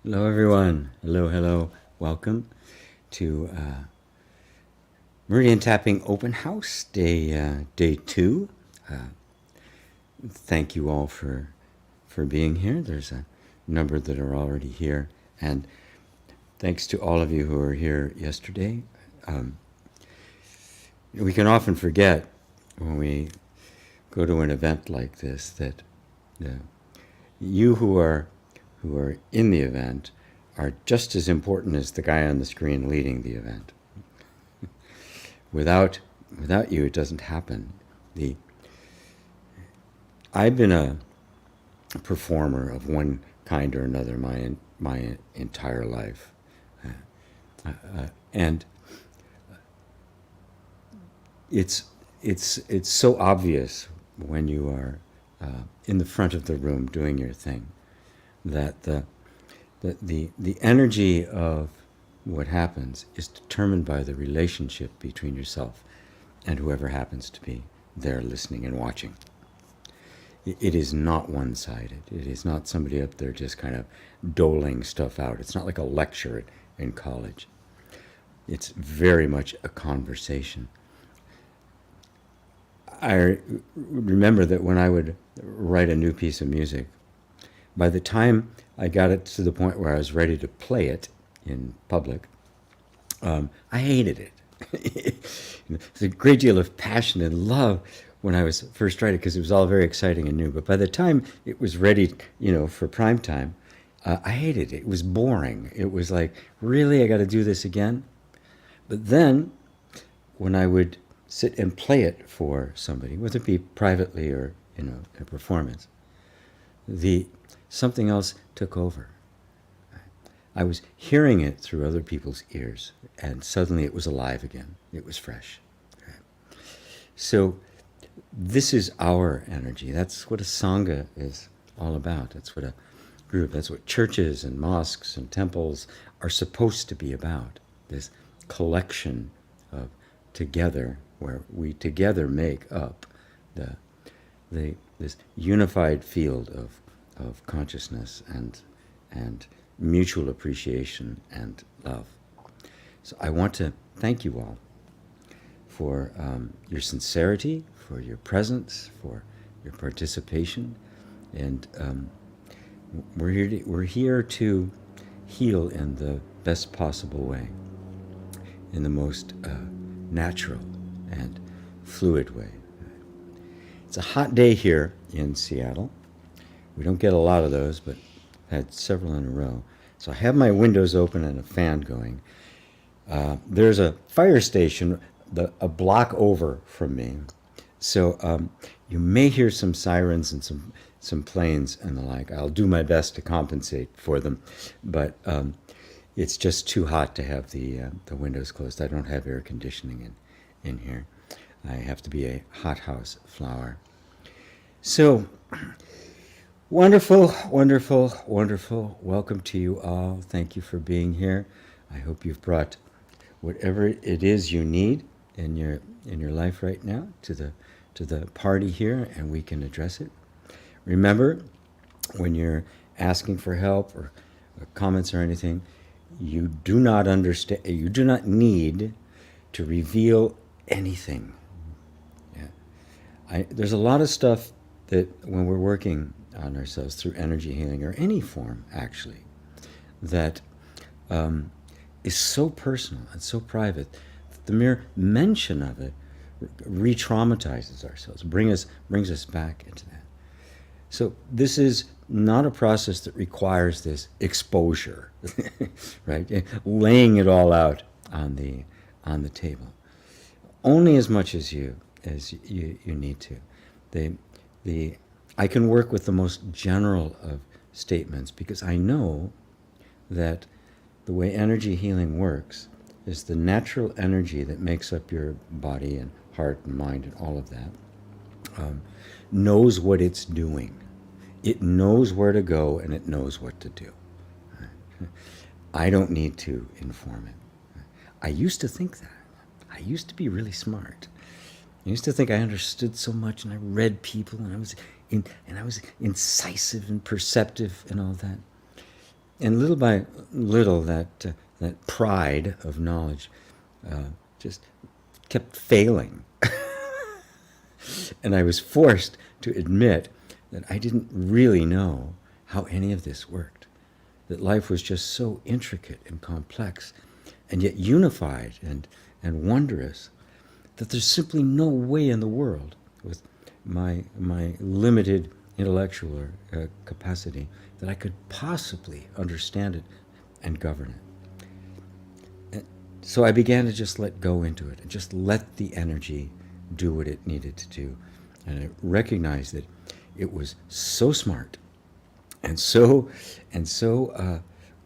Hello, everyone. Hello, hello. Welcome to Meridian Tapping Open House, day 2. Thank you all for being here. There's a number that are already here, and thanks to all of you who were here yesterday. We can often forget when we go to an event like this that you who are in the event are just as important as the guy on the screen leading the event. Without you, it doesn't happen. I've been a performer of one kind or another my entire life, and it's so obvious when you are in the front of the room doing your thing that the energy of what happens is determined by the relationship between yourself and whoever happens to be there listening and watching. It is not one-sided. It is not somebody up there just kind of doling stuff out. It's not like a lecture in college. It's very much a conversation. I remember that when I would write a new piece of music, by the time I got it to the point where I was ready to play it in public, I hated it. There's a great deal of passion and love when I was first writing because it was all very exciting and new. But by the time it was ready, for prime time, I hated it. It was boring. It was like, really, I got to do this again? But then, when I would sit and play it for somebody, whether it be privately or a performance, something else took over. I was hearing it through other people's ears, and suddenly it was alive again. It was fresh. So this is our energy. That's what a sangha is all about. That's what a group, that's what churches and mosques and temples are supposed to be about. This collection of together, where we together make up this unified field of consciousness and mutual appreciation and love. So I want to thank you all for your sincerity, for your presence, for your participation, and we're here to heal in the best possible way, in the most natural and fluid way. It's a hot day here in Seattle. We don't get a lot of those, but I've had several in a row. So I have my windows open and a fan going. There's a fire station a block over from me. So you may hear some sirens and some planes and the like. I'll do my best to compensate for them, but it's just too hot to have the windows closed. I don't have air conditioning in here. I have to be a hothouse flower. So, wonderful, wonderful, wonderful. Welcome to you all. Thank you for being here. I hope you've brought whatever it is you need in your life right now to the party here, and we can address it. Remember, when you're asking for help or comments or anything, you do not understand. You do not need to reveal anything. Yeah. There's a lot of stuff that when we're working on ourselves through energy healing or any form, actually, that is so personal and so private that the mere mention of it re-traumatizes ourselves, brings us back into that. So this is not a process that requires this exposure, right? Laying it all out on the table. Only as much as you need to. I can work with the most general of statements because I know that the way energy healing works is the natural energy that makes up your body and heart and mind and all of that knows what it's doing. It knows where to go and it knows what to do. I don't need to inform it. I used to think that. I used to be really smart. I used to think I understood so much, and I read people, and I was incisive and perceptive and all that. And little by little, that pride of knowledge just kept failing. And I was forced to admit that I didn't really know how any of this worked. That life was just so intricate and complex, and yet unified and wondrous, that there's simply no way in the world, with my limited intellectual capacity, that I could possibly understand it and govern it. And so I began to just let go into it and just let the energy do what it needed to do. And I recognized that it was so smart and so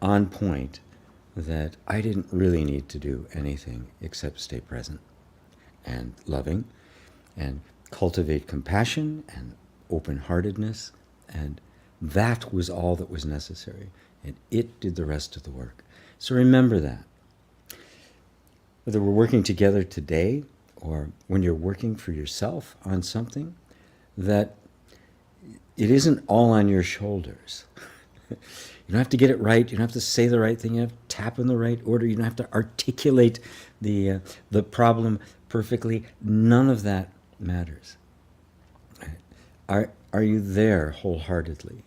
on point that I didn't really need to do anything except stay present and loving and cultivate compassion and open-heartedness, and that was all that was necessary, and it did the rest of the work. So remember that. Whether we're working together today or when you're working for yourself on something, that it isn't all on your shoulders. You don't have to get it right. You don't have to say the right thing. You don't have to tap in the right order. You don't have to articulate the problem perfectly. None of that matters. Are you there wholeheartedly?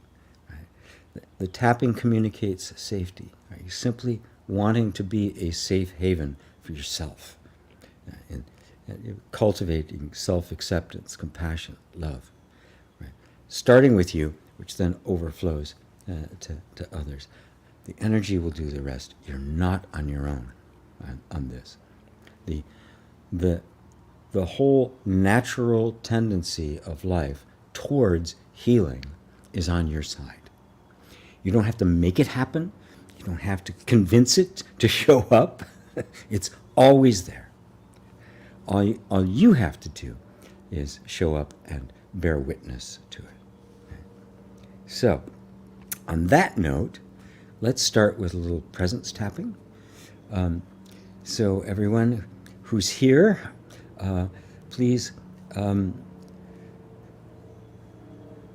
The tapping communicates safety. Are you simply wanting to be a safe haven for yourself? And cultivating self-acceptance, compassion, love. Right? Starting with you, which then overflows to others. The energy will do the rest. You're not on your own on this. The whole natural tendency of life towards healing is on your side. You don't have to make it happen. You don't have to convince it to show up. It's always there. All you have to do is show up and bear witness to it. So, on that note, let's start with a little presence tapping. So everyone who's here, please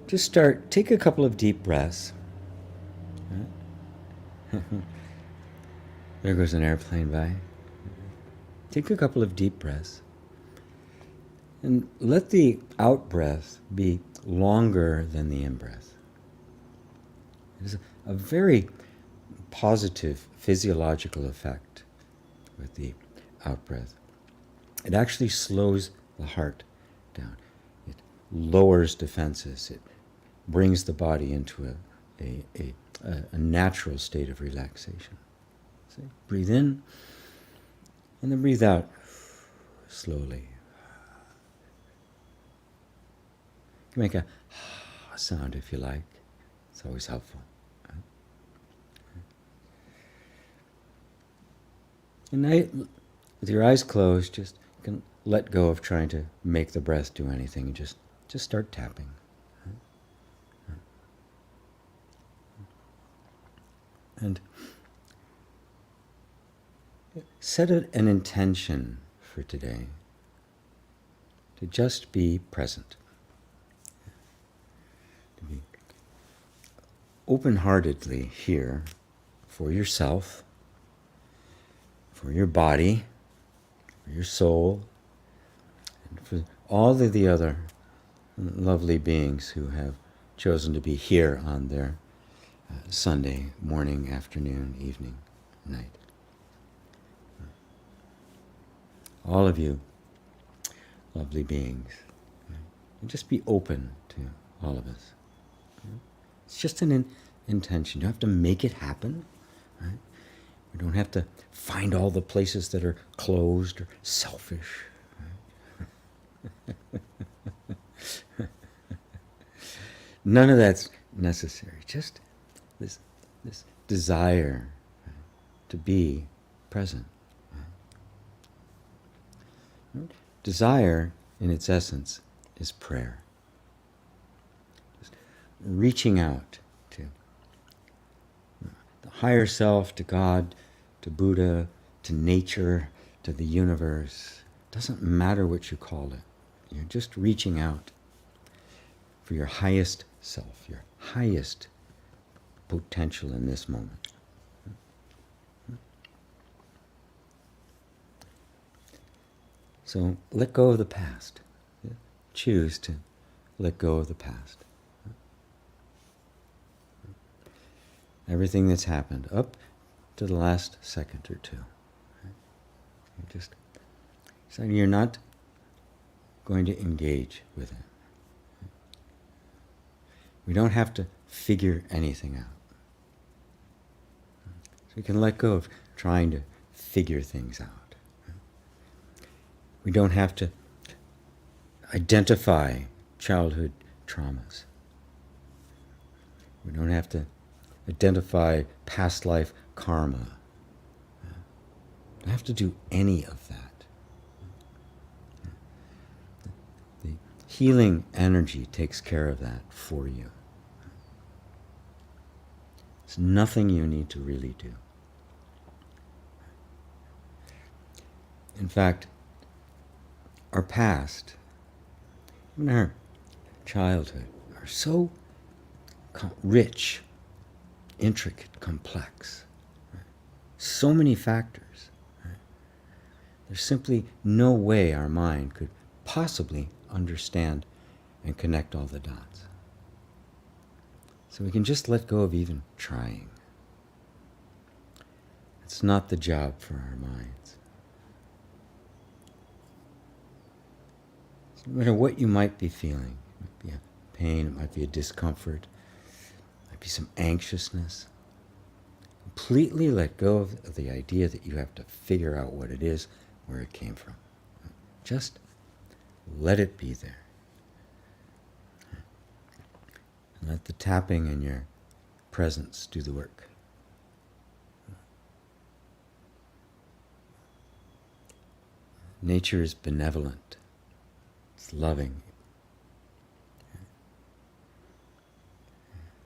just take a couple of deep breaths. There goes an airplane by. Take a couple of deep breaths. And let the out-breath be longer than the in-breath. It is a very positive physiological effect with the out-breath. It actually slows the heart down. It lowers defenses. It brings the body into a natural state of relaxation. See? Breathe in, and then breathe out slowly. You can make a sound if you like. It's always helpful. And with your eyes closed, you can let go of trying to make the breath do anything. And just start tapping. And set an intention for today to just be present. To be open-heartedly here for yourself, for your body, for your soul, and for all of the other lovely beings who have chosen to be here on their Sunday morning, afternoon, evening, night. All of you lovely beings. And just be open to all of us. It's just an intention. You don't have to make it happen. Right? We don't have to find all the places that are closed or selfish. Right? None of that's necessary. Just this desire to be present. Desire, in its essence, is prayer. Just reaching out to the higher self, to God, to Buddha, to nature, to the universe. Doesn't matter what you call it. You're just reaching out for your highest self, your highest potential in this moment. So let go of the past. Choose to let go of the past. Everything that's happened up to the last second or two. You just decide you're not going to engage with it. We don't have to figure anything out. So we can let go of trying to figure things out. We don't have to identify childhood traumas. We don't have to identify past life karma. We don't have to do any of that. The healing energy takes care of that for you. It's nothing you need to really do. In fact, our past, even our childhood, are so rich, intricate, complex. Right? So many factors. Right? There's simply no way our mind could possibly understand and connect all the dots. So we can just let go of even trying. It's not the job for our minds. So no matter what you might be feeling, it might be a pain, it might be a discomfort, it might be some anxiousness, completely let go of the idea that you have to figure out what it is, where it came from. Just let it be there. Let the tapping in your presence do the work. Nature is benevolent. It's loving.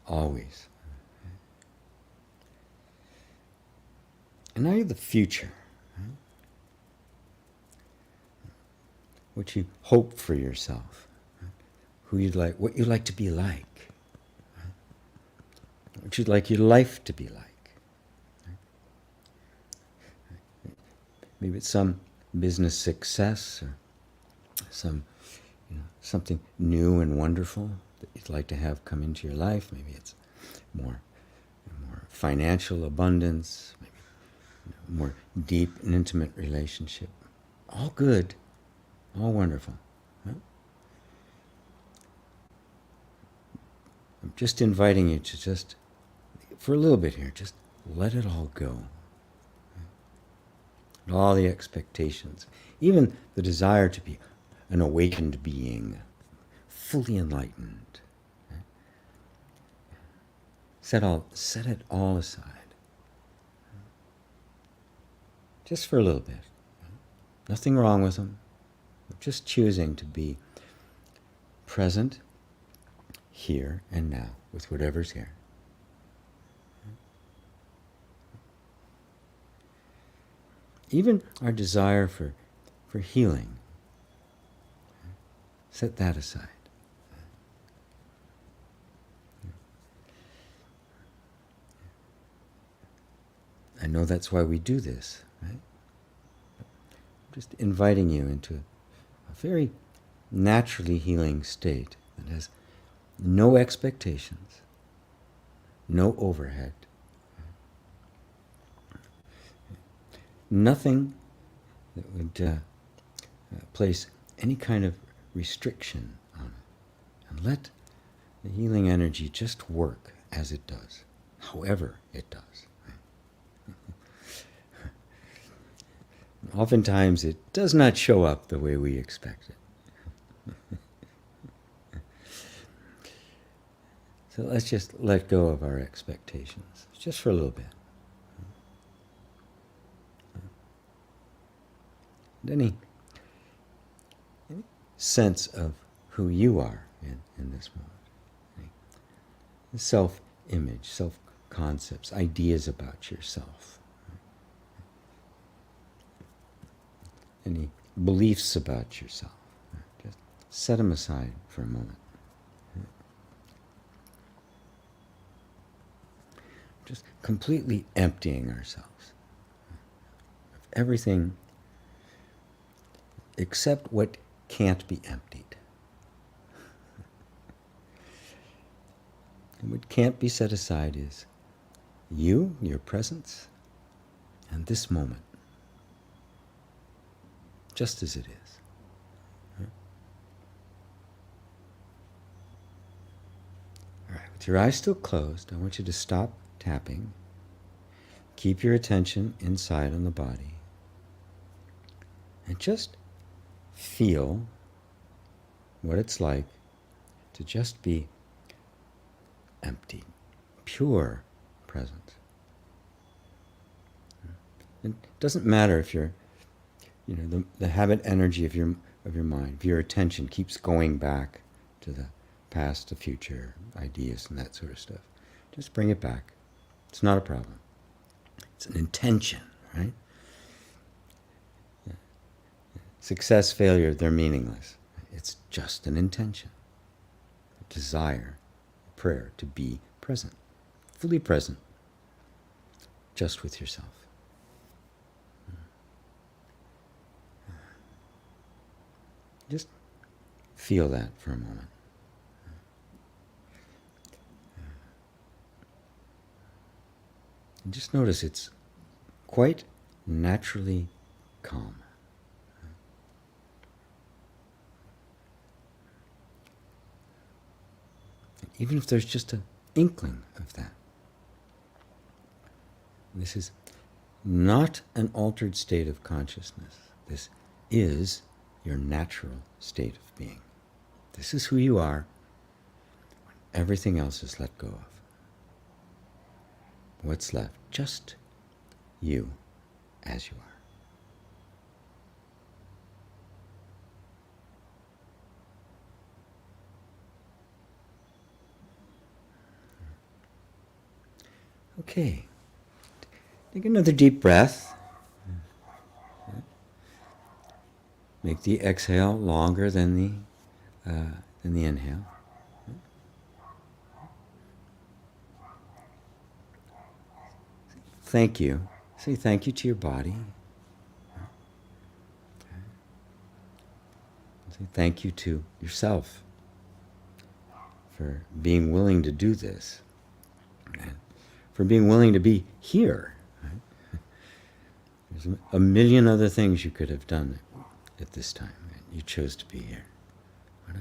Always. And now you're the future. What you hope for yourself. Who you'd like, what you'd like to be like. What you'd like your life to be like. Maybe it's some business success or some, something new and wonderful that you'd like to have come into your life. Maybe it's more financial abundance, maybe more deep and intimate relationship. All good, all wonderful. Right? I'm just inviting you to just, for a little bit here, just let it all go. And all the expectations, even the desire to be an awakened being, fully enlightened. Set it all aside. Just for a little bit. Nothing wrong with them. Just choosing to be present here and now with whatever's here. Even our desire for healing, set that aside. I know that's why we do this, right? I'm just inviting you into a very naturally healing state that has no expectations, no overhead, nothing that would place any kind of restriction on it. And let the healing energy just work as it does, however it does. Oftentimes it does not show up the way we expect it. So let's just let go of our expectations, just for a little bit. And any sense of who you are in this moment. Self-image, self-concepts, ideas about yourself. Any beliefs about yourself. Just set them aside for a moment. completely emptying ourselves of everything except what can't be emptied. And what can't be set aside is you, your presence, and this moment, just as it is. All right, with your eyes still closed, I want you to stop tapping. Keep your attention inside on the body. And just feel what it's like to just be empty, pure presence. It doesn't matter if you're, the habit energy of your mind, if your attention keeps going back to the past, the future, ideas and that sort of stuff. Just bring it back. It's not a problem. It's an intention, right? Yeah. Success, failure, they're meaningless. It's just an intention, a desire, a prayer to be present, fully present, just with yourself. Just feel that for a moment. And just notice it's quite naturally calm. And even if there's just an inkling of that, this is not an altered state of consciousness. This is your natural state of being. This is who you are when everything else is let go of. What's left? Just you as you are. Okay. Take another deep breath. Make the exhale longer than the inhale. Thank you. Say thank you to your body. Say thank you to yourself for being willing to do this, and for being willing to be here. Right? There's a million other things you could have done at this time, and you chose to be here. What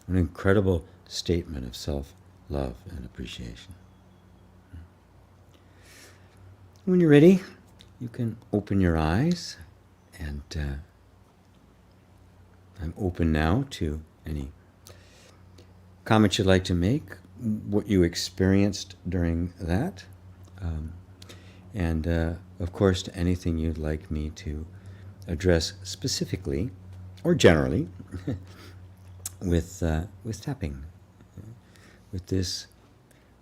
an incredible statement of self-love and appreciation. When you're ready, you can open your eyes, and I'm open now to any comments you'd like to make, what you experienced during that, and of course to anything you'd like me to address specifically or generally with tapping, with this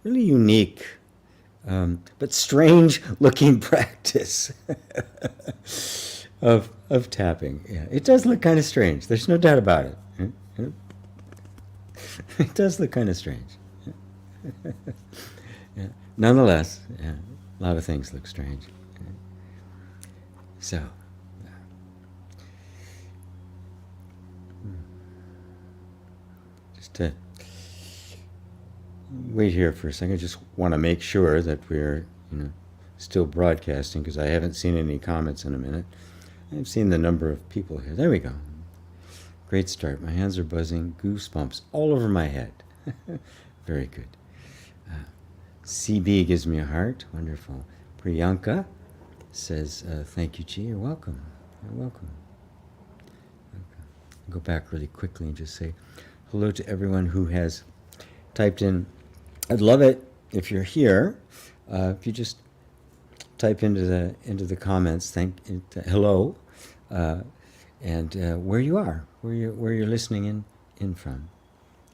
really unique but strange-looking practice of tapping. Yeah, it does look kind of strange. There's no doubt about it. It does look kind of strange. Yeah. Nonetheless, yeah, a lot of things look strange. So, just to wait here for a second. I just want to make sure that we're, still broadcasting, because I haven't seen any comments in a minute. I've seen the number of people here. There we go. Great start. My hands are buzzing. Goosebumps all over my head. Very good. CB gives me a heart. Wonderful. Priyanka says, thank you, Chi. You're welcome. You're welcome. Okay. I'll go back really quickly and just say hello to everyone who has typed in. I'd love it if you're here. If you just type into the comments, hello, and where you are, where you're listening in from,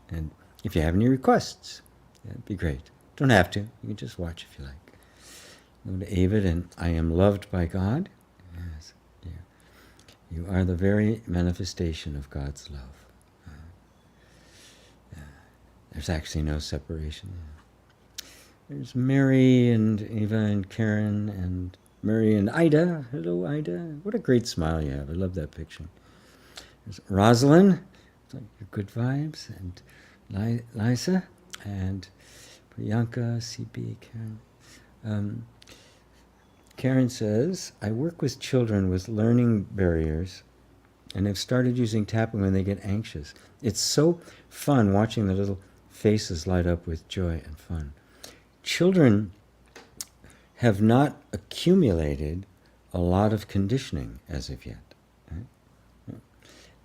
and if you have any requests, that'd be great. Don't have to. You can just watch if you like. Go to Avid, and I am loved by God. Yes, yeah. You are the very manifestation of God's love. There's actually no separation. There's Mary and Eva and Karen and Mary and Ida. Hello, Ida. What a great smile you have. I love that picture. There's Rosalind. It's like your good vibes. And Liza and Priyanka, CB, Karen. Karen says, I work with children with learning barriers and have started using tapping when they get anxious. It's so fun watching the little faces light up with joy and fun. Children have not accumulated a lot of conditioning as of yet. Right?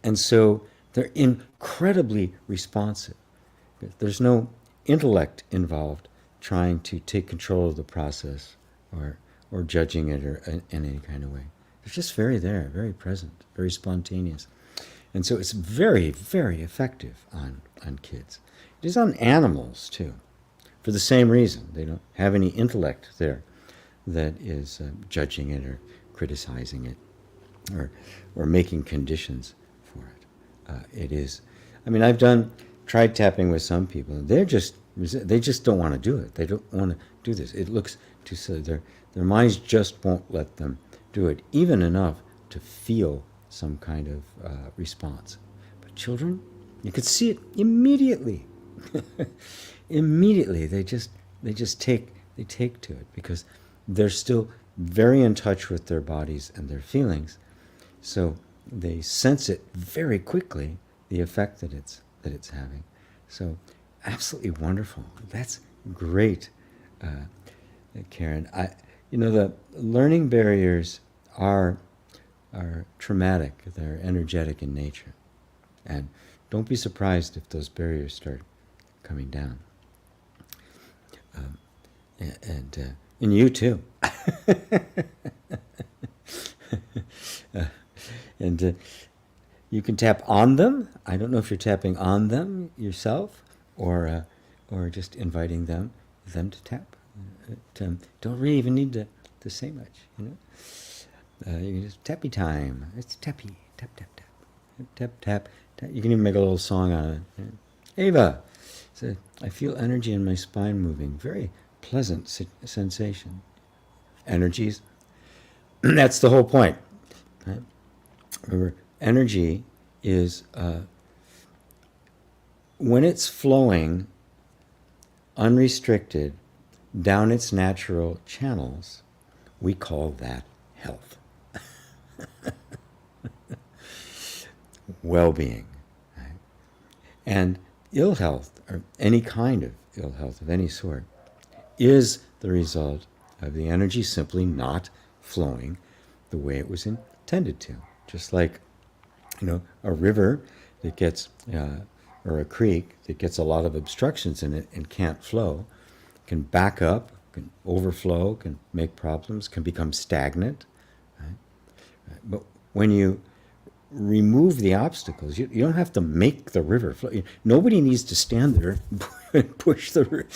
And so they're incredibly responsive. There's no intellect involved trying to take control of the process or judging it or in any kind of way. They're just very present, very spontaneous. And so it's very, very effective on kids. It is on animals too, for the same reason. They don't have any intellect there that is judging it or criticizing it or making conditions for it. It is, I mean, I've tried tapping with some people, and they just don't want to do it. They don't want to do this. It looks too silly. Their minds just won't let them do it, even enough to feel some kind of response. But children, you could see it immediately. Immediately, they take to it because they're still very in touch with their bodies and their feelings. So they sense it very quickly, the effect that it's having. So absolutely wonderful. That's great, Karen. The learning barriers are traumatic. They're energetic in nature, and don't be surprised if those barriers start coming down. And you too. And you can tap on them. I don't know if you're tapping on them yourself or just inviting them to tap. Don't really even need to say much, you can just tappy time. It's tappy, tap, tap, tap, tap, tap, tap. You can even make a little song out of it. Ava, so I feel energy in my spine moving. Very pleasant sensation. Energies. That's the whole point. Right? Remember, energy is when it's flowing unrestricted down its natural channels, we call that health. Well-being. Right? And ill health, or any kind of ill health of any sort, is the result of the energy simply not flowing the way it was intended to. Just like, a river that gets, or a creek that gets a lot of obstructions in it and can't flow, can back up, can overflow, can make problems, can become stagnant. Right? But when you remove the obstacles, you don't have to make the river flow. Nobody needs to stand there and push the river.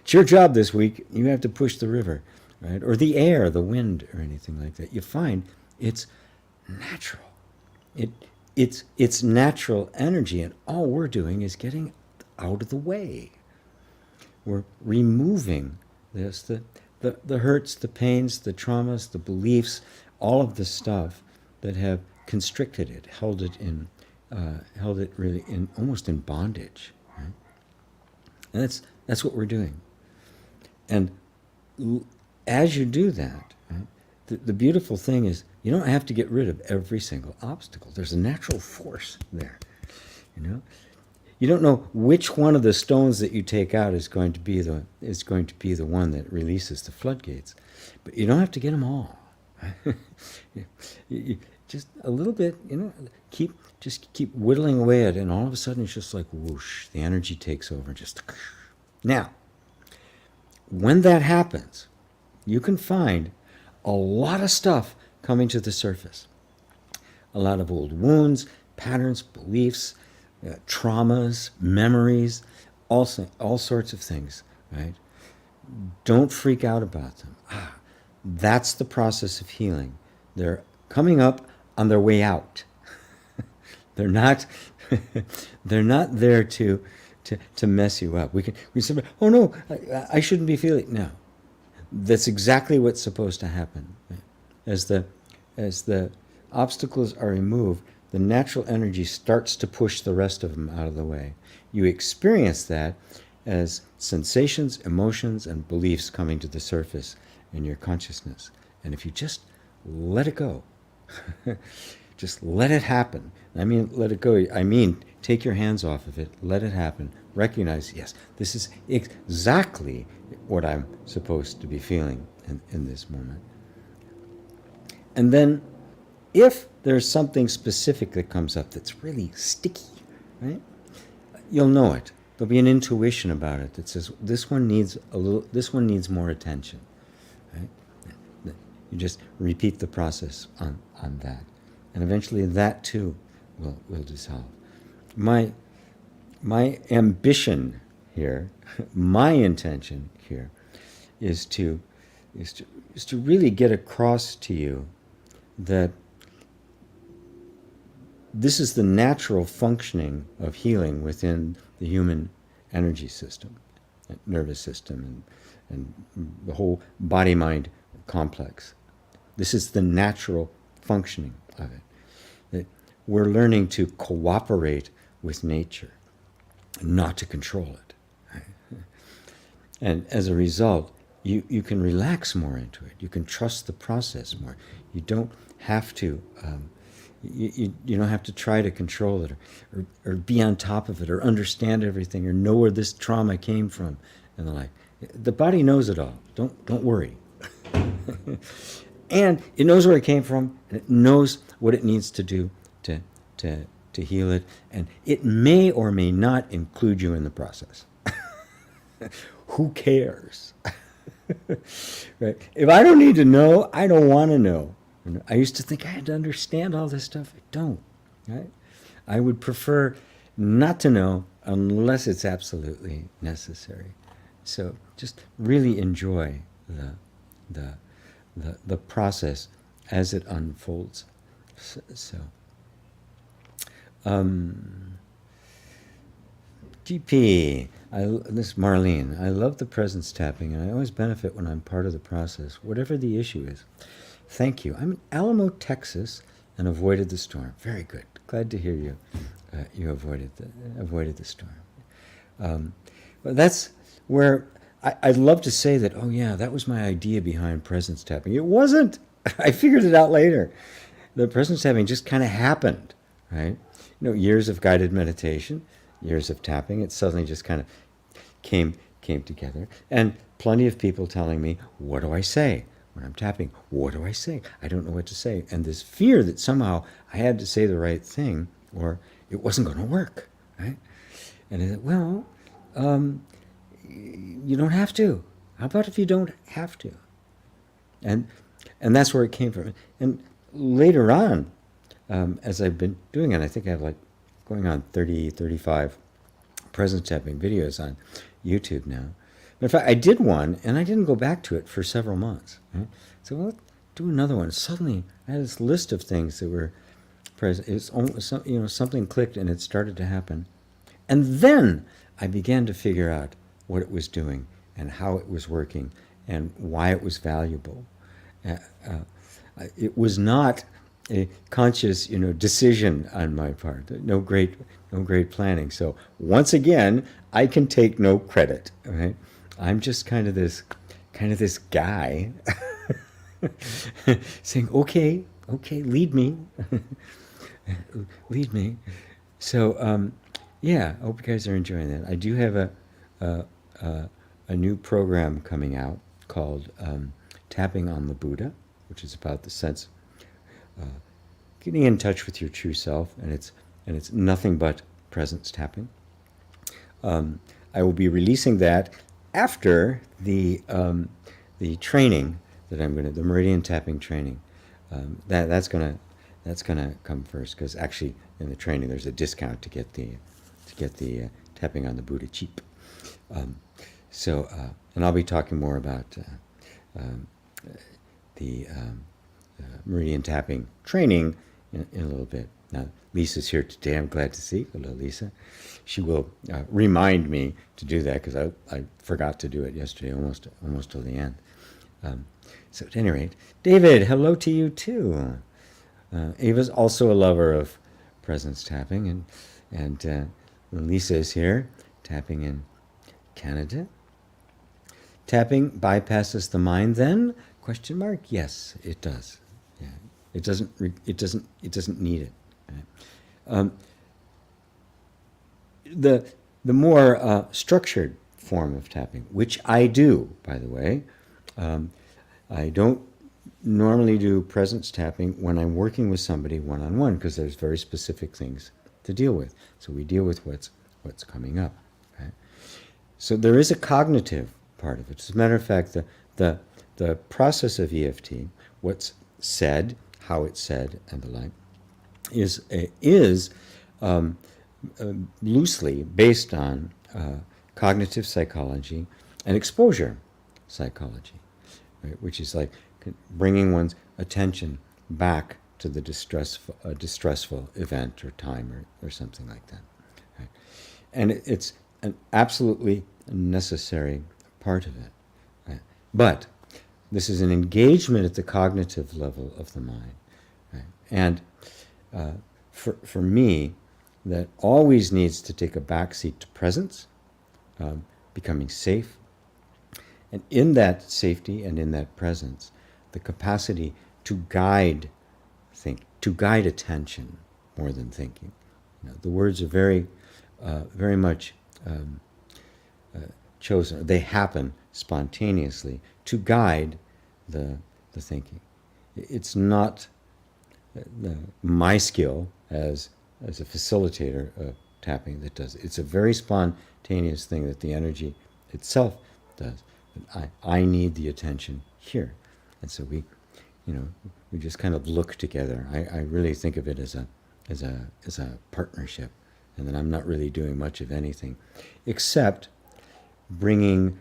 It's your job this week. You have to push the river, right? Or the air, the wind, or anything like that. You find it's natural. It's natural energy, and all we're doing is getting out of the way. We're removing this, the hurts, the pains, the traumas, the beliefs, all of the stuff that have constricted it, held it really in almost in bondage. Right? And that's what we're doing. And as you do that, right, the beautiful thing is you don't have to get rid of every single obstacle. There's a natural force there. You don't know which one of the stones that you take out is going to be the one that releases the floodgates, but you don't have to get them all. you just a little bit, keep whittling away at it, and all of a sudden it's just like whoosh, the energy takes over. Now, when that happens, you can find a lot of stuff coming to the surface, a lot of old wounds, patterns, beliefs, traumas, memories, all sorts of things, right? Don't freak out about them. That's the process of healing. They're coming up on their way out. They're not there to to mess you up. We say, oh no, I shouldn't be feeling. No, that's exactly what's supposed to happen. As the obstacles are removed, the natural energy starts to push the rest of them out of the way. You experience that as sensations, emotions, and beliefs coming to the surface in your consciousness. And if you just let it go, just let it happen. I mean, let it go. I mean, take your hands off of it, let it happen. Recognize, yes, this is exactly what I'm supposed to be feeling in this moment. And then, if there's something specific that comes up that's really sticky, right? You'll know it. There'll be an intuition about it that says this one needs more attention. Right? You just repeat the process on that, and eventually that too will dissolve. My ambition here, my intention here, is to really get across to you that this is the natural functioning of healing within the human energy system, nervous system, and the whole body-mind complex. This is the natural functioning of it. That we're learning to cooperate with nature, not to control it. Right? And as a result, you can relax more into it. You can trust the process more. You don't have to you don't have to try to control it or be on top of it or understand everything or know where this trauma came from and the like. The body knows it all. Don't worry. And it knows where it came from, and it knows what it needs to do to heal it, and it may or may not include you in the process. Who cares? Right? If I don't need to know, I don't want to know. I used to think I had to understand all this stuff. I don't. Right? I would prefer not to know unless it's absolutely necessary. So just really enjoy the process as it unfolds. So GP, this is Marlene. I love the presence tapping, and I always benefit when I'm part of the process, whatever the issue is. Thank you. I'm in Alamo, Texas, and avoided the storm. Very good. Glad to hear you. You avoided the storm. But that's where I'd love to say that. Oh yeah, that was my idea behind presence tapping. It wasn't. I figured it out later. The presence tapping just kind of happened, right? You know, years of guided meditation, years of tapping. It suddenly just kind of came together, and plenty of people telling me, "What do I say when I'm tapping? What do I say? I don't know what to say." And this fear that somehow I had to say the right thing or it wasn't going to work, right? And I said, well, you don't have to. How about if you don't have to? And that's where it came from. And later on, as I've been doing it, I think I have like going on 30, 35 presence tapping videos on YouTube now. But in fact, I did one, and I didn't go back to it for several months. Right? So, well, let's do another one. Suddenly, I had this list of things that were present. It's almost, something clicked, and it started to happen. And then I began to figure out what it was doing and how it was working and why it was valuable. It was not a conscious, decision on my part. No great planning. So once again, I can take no credit. Right? I'm just kind of this guy saying, "Okay, lead me, lead me." So yeah, I hope you guys are enjoying that. I do have a new program coming out called Tapping on the Buddha, which is about the sense getting in touch with your true self, and it's nothing but presence tapping. I will be releasing that after the training that the Meridian tapping training. That's gonna come first, because actually in the training there's a discount to get the tapping on the Buddha cheap. And I'll be talking more about the Meridian tapping training in a little bit. Now, Lisa's here today. I'm glad to see. Hello, Lisa. She will remind me to do that because I forgot to do it yesterday, almost till the end. So at any rate, David, hello to you too. Ava's also a lover of presence tapping, and Lisa is here, tapping in Canada. Tapping bypasses the mind then? Question mark? Yes, it does. Yeah. It doesn't need it. Right? The more structured form of tapping, which I do, by the way, I don't normally do presence tapping when I'm working with somebody one-on-one because there's very specific things to deal with. So we deal with what's coming up. Right? So there is a cognitive part of it. As a matter of fact, the process of EFT, what's said, how it's said, and the like, is loosely based on cognitive psychology and exposure psychology, right? Which is like bringing one's attention back to the distressful event or time or something like that. Right? And it's an absolutely necessary part of it. Right? But this is an engagement at the cognitive level of the mind. Right? And for me, that always needs to take a backseat to presence, becoming safe. And in that safety and in that presence, the capacity to guide attention more than thinking. The words are very much chosen. They happen spontaneously to guide the thinking. It's not my skill as a facilitator of tapping that does it. It's a very spontaneous thing that the energy itself does. But I need the attention here. And so we just kind of look together. I really think of it as a partnership, and that I'm not really doing much of anything, except bringing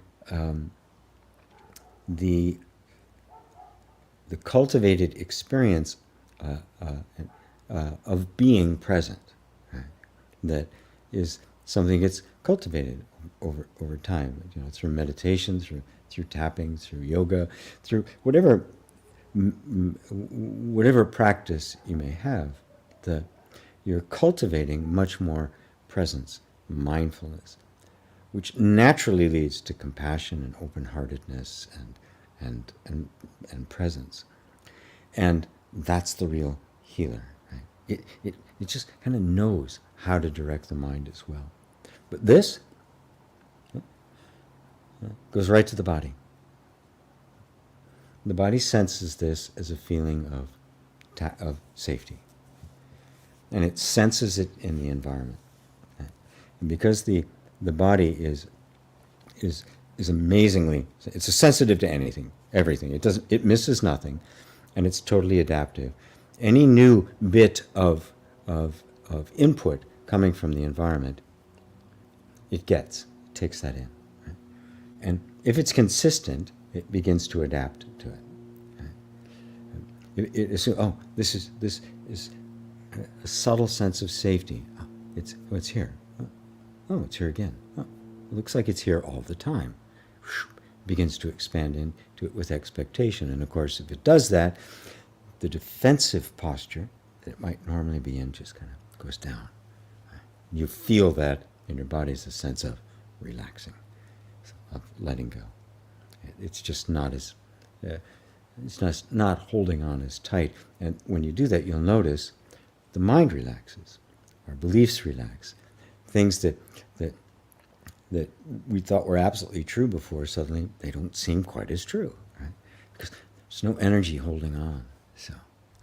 the cultivated experience of being present, right? That is something that's cultivated over time, through meditation, through tapping, through yoga, through whatever practice you may have. You're cultivating much more presence, mindfulness, which naturally leads to compassion and open-heartedness and presence. And that's the real healer. Right? It just kind of knows how to direct the mind as well. But this goes right to the body. The body senses this as a feeling of safety. And it senses it in the environment. And because the body is amazingly, it's sensitive to everything. It misses nothing, and it's totally adaptive. Any new bit of input coming from the environment, it takes that in. Right? And if it's consistent, it begins to adapt to it. Right? It assumes, this is a subtle sense of safety. It's here. It's here again. It looks like it's here all the time. Begins to expand into it with expectation. And of course, if it does that, the defensive posture that it might normally be in just kind of goes down. Right? You feel that in your body as a sense of relaxing, of letting go. It's just not as, it's not holding on as tight. And when you do that, you'll notice the mind relaxes, our beliefs relax. Things that we thought were absolutely true before, suddenly they don't seem quite as true, right? Because there's no energy holding on. So,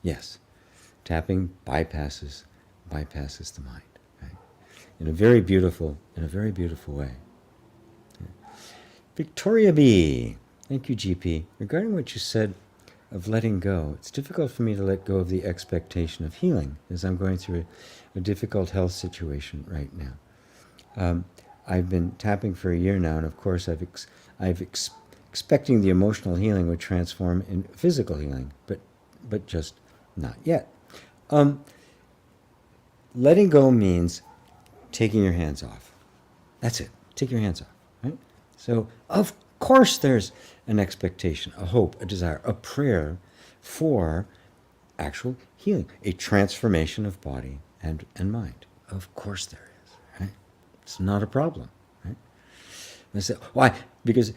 yes, tapping bypasses the mind, right? In a very beautiful way. Yeah. Victoria B. Thank you, GP. Regarding what you said of letting go, it's difficult for me to let go of the expectation of healing, as I'm going through a difficult health situation right now. I've been tapping for a year now, and of course expecting the emotional healing would transform in physical healing, but just not yet. letting go means taking your hands off. That's it. Take your hands off. Right? So, of course, there's an expectation, a hope, a desire, a prayer for actual healing, a transformation of body and mind. Of course there is. Right? It's not a problem. Right? I say, why? Because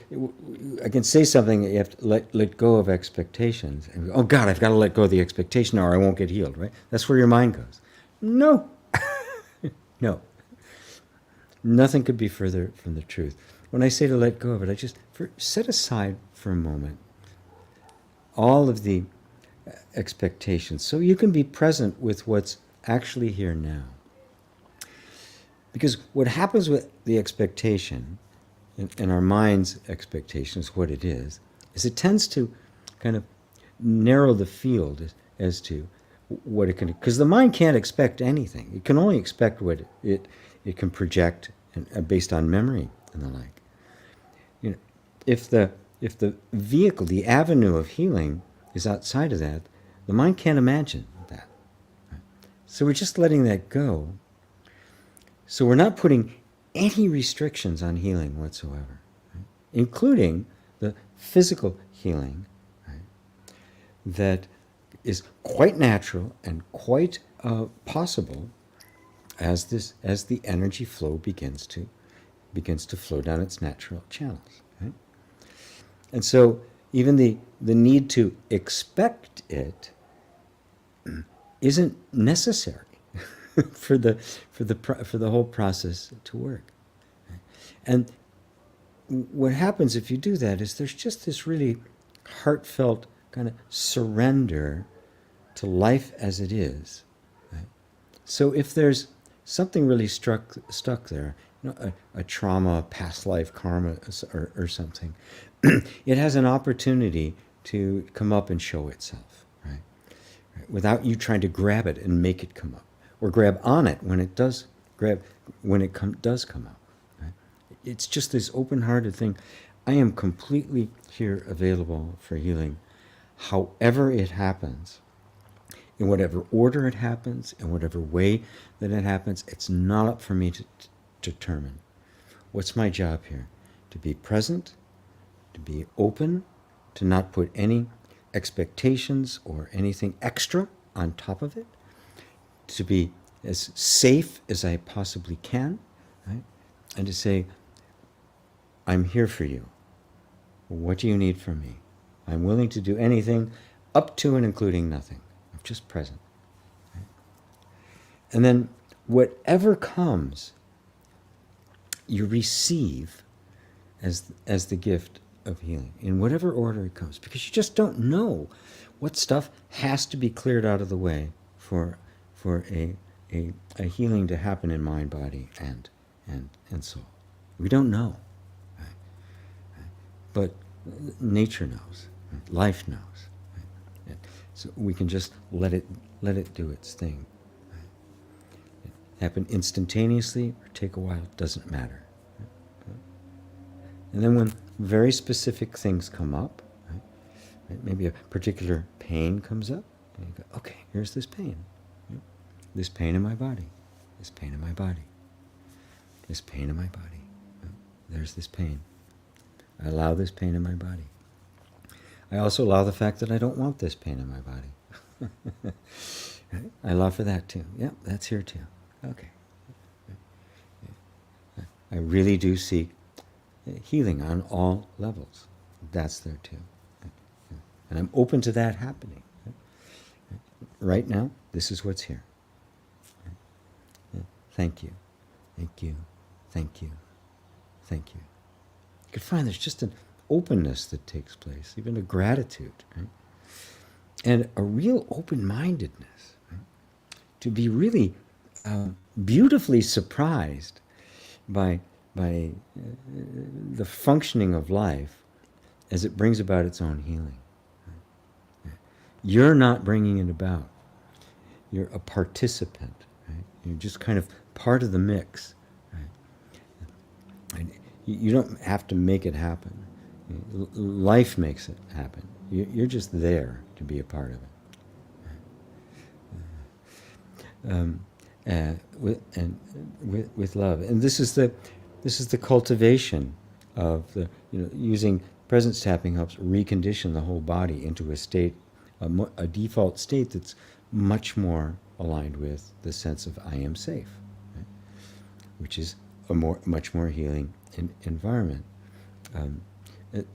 I can say something that you have to let go of expectations. And oh God, I've got to let go of the expectation or I won't get healed, right? That's where your mind goes. No. No. Nothing could be further from the truth. When I say to let go of it, I just set aside for a moment all of the expectations so you can be present with what's actually here now. Because what happens with the expectation, and our mind's expectation is what it is it tends to kind of narrow the field as to what it can, because the mind can't expect anything. It can only expect what it can project based on memory and the like. You know, if the vehicle, the avenue of healing is outside of that, the mind can't imagine that. Right? So we're just letting that go. So we're not putting any restrictions on healing whatsoever, right? Including the physical healing, right? That is quite natural and quite possible as the energy flow begins to flow down its natural channels. Right? And so even the need to expect it isn't necessary for the whole process to work. And what happens if you do that is there's just this really heartfelt kind of surrender to life as it is. Right? So if there's something really stuck there, a trauma, past life karma, or something, it has an opportunity to come up and show itself, right? Without you trying to grab it and make it come up, or grab on it when it does come up. Right? It's just this open-hearted thing. I am completely here available for healing, however it happens. In whatever order it happens, in whatever way that it happens, it's not up for me to determine. What's my job here? To be present, to be open, to not put any expectations or anything extra on top of it, to be as safe as I possibly can, right? And to say, I'm here for you. What do you need from me? I'm willing to do anything up to and including nothing. Just present. Right? And then whatever comes, you receive as the gift of healing, in whatever order it comes, because you just don't know what stuff has to be cleared out of the way for a healing to happen in mind, body, and soul. We don't know. Right? Right? But nature knows. Right? Life knows. So we can just let it do its thing. Right? It happen instantaneously or take a while, it doesn't matter. Right? And then when very specific things come up, right? Right? Maybe a particular pain comes up, and you go, okay, here's this pain. Right? This pain in my body. This pain in my body. This pain in my body. Right? There's this pain. I allow this pain in my body. I also allow the fact that I don't want this pain in my body. Right? I allow for that too. Yeah, that's here too. Okay. I really do seek healing on all levels. That's there too. And I'm open to that happening. Right now, this is what's here. Thank you. Thank you. Thank you. Thank you. You can find there's just an openness that takes place, even a gratitude, right? And a real open-mindedness, right? To be really beautifully surprised by the functioning of life as it brings about its own healing. Right? You're not bringing it about. You're a participant, right? You're just kind of part of the mix, right? And you don't have to make it happen. Life makes it happen. You're just there to be a part of it. with love. And this is the cultivation of the, using presence tapping helps recondition the whole body into a state, a default state that's much more aligned with the sense of I am safe, right? Which is a much more healing environment.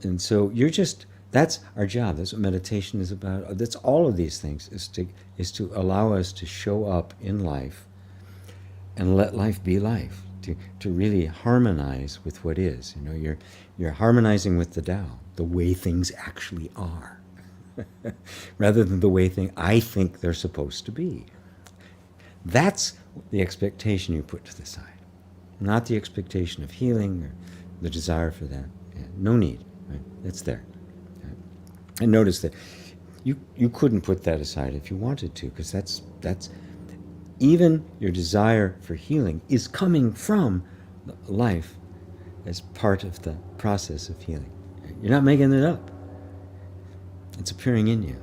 And so that's our job. That's what meditation is about. That's all of these things, is to allow us to show up in life and let life be life, to really harmonize with what is. You're harmonizing with the Tao, the way things actually are, rather than the way I think they're supposed to be. That's the expectation you put to the side, not the expectation of healing or the desire for that. Yeah, no need, right? It's there. Right? And notice that you couldn't put that aside if you wanted to, because that's even your desire for healing is coming from life as part of the process of healing. You're not making it up. It's appearing in you.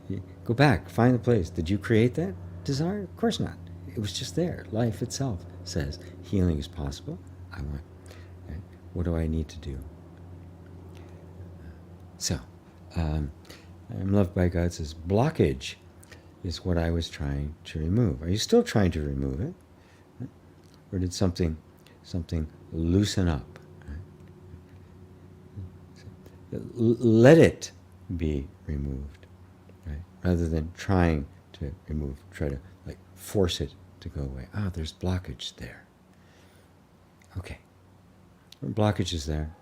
You go back, find the place. Did you create that desire? Of course not. It was just there. Life itself says healing is possible. I want. Right? What do I need to do? So, I'm loved by God says blockage is what I was trying to remove. Are you still trying to remove it? Right? Or did something loosen up? Right? So, let it be removed, right? Rather than trying to try to force it to go away. There's blockage there. Okay. Blockage is there.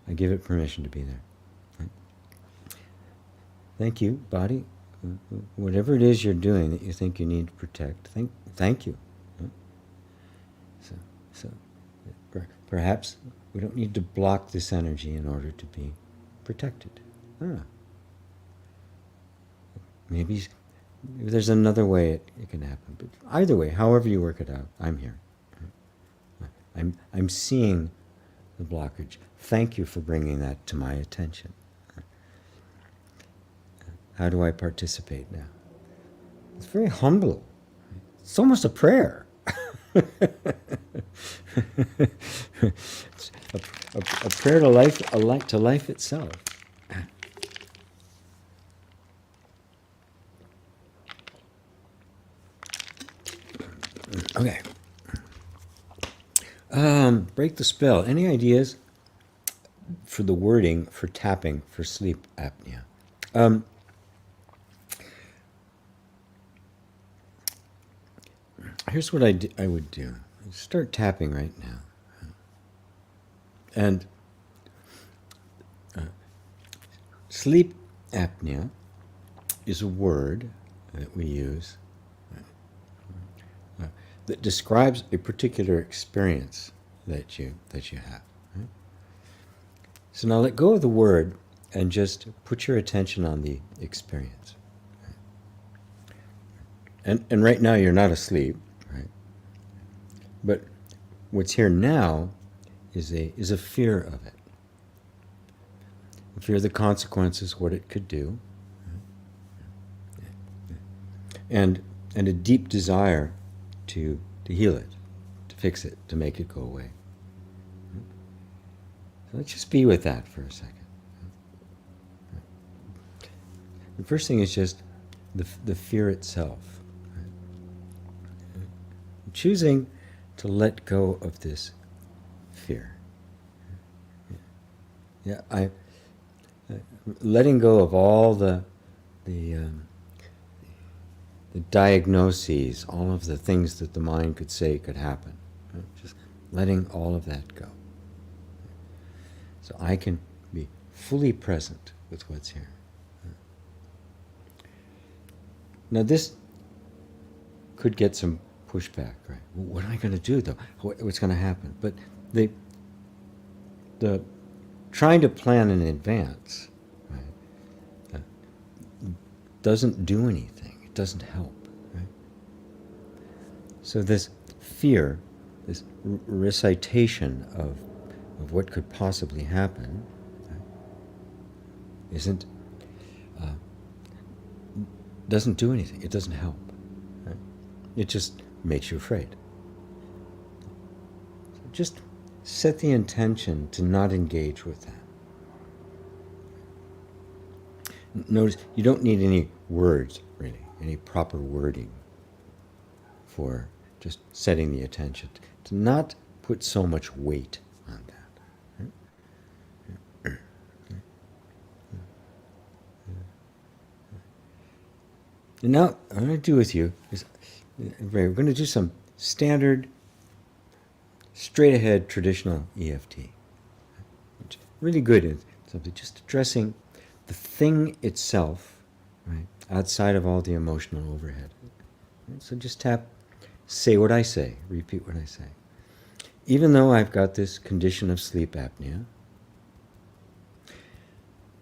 I give it permission to be there. Right? Thank you, body. Whatever it is you're doing that you think you need to protect, thank you. Right? So perhaps we don't need to block this energy in order to be protected. I don't know. Maybe there's another way it can happen. But either way, however you work it out, I'm here. I'm seeing the blockage. Thank you for bringing that to my attention. How do I participate now? It's very humble. It's almost a prayer. It's a prayer to life, to life itself. Okay. Break the spell. Any ideas for the wording for tapping for sleep apnea? Here's what I would do. Start tapping right now. And sleep apnea is a word that we use that describes a particular experience that you have. Right? So now let go of the word and just put your attention on the experience. Right? And right now you're not asleep, right? But what's here now is a fear of it. A fear of the consequences, what it could do, and a deep desire to heal it, to fix it, to make it go away. So let's just be with that for a second. The first thing is just the fear itself. Choosing to let go of this fear. Yeah, letting go of all the diagnoses, all of the things that the mind could say could happen. Right? Just letting all of that go. So I can be fully present with what's here. Now this could get some pushback, right? Well, what am I going to do though? What's going to happen? But the trying to plan in advance, right, doesn't do anything. It doesn't help, right? So this fear, this recitation of what could possibly happen, right, doesn't do anything. It doesn't help. Right? It just makes you afraid. So just set the intention to not engage with that. Notice you don't need any words, really, any proper wording for just setting the attention, to not put so much weight on that. And now, what I'm going to do with you is we're going to do some standard, straight ahead, traditional EFT. It's really good at something, just addressing the thing itself, right, outside of all the emotional overhead. So just tap, say what I say, repeat what I say. Even though I've got this condition of sleep apnea,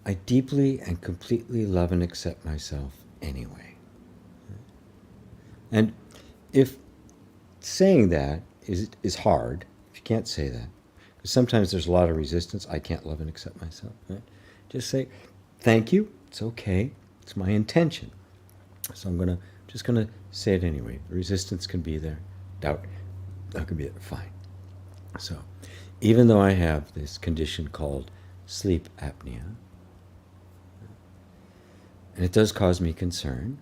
I deeply and completely love and accept myself anyway. And if saying that is hard, if you can't say that, because sometimes there's a lot of resistance, I can't love and accept myself, right? Just say, thank you, it's okay, it's my intention. So I'm just gonna say it anyway. Resistance can be there, doubt can be there, fine. So, even though I have this condition called sleep apnea, and it does cause me concern,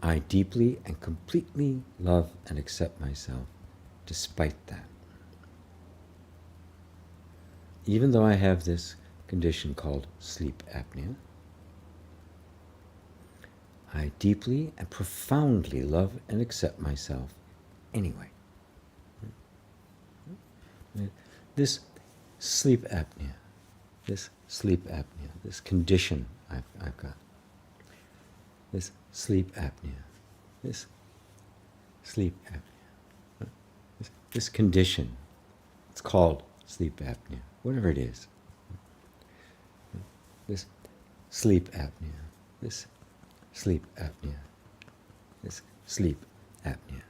I deeply and completely love and accept myself despite that. Even though I have this condition called sleep apnea, I deeply and profoundly love and accept myself anyway. This sleep apnea, this condition I've got, this sleep apnea, this condition, it's called sleep apnea, whatever it is. This sleep apnea, this sleep apnea, this sleep apnea.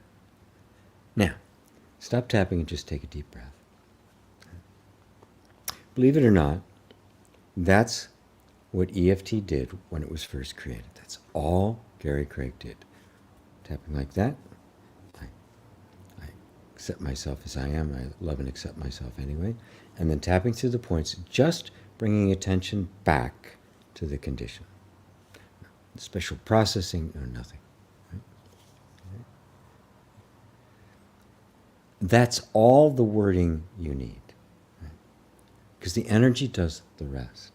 Now, stop tapping and just take a deep breath. Believe it or not, that's what EFT did when it was first created. That's all Gary Craig did. Tapping like that, I accept myself as I am, I love and accept myself anyway, and then tapping through the points, just bringing attention back to the condition. Special processing or nothing. Right? That's all the wording you need, because the energy does the rest.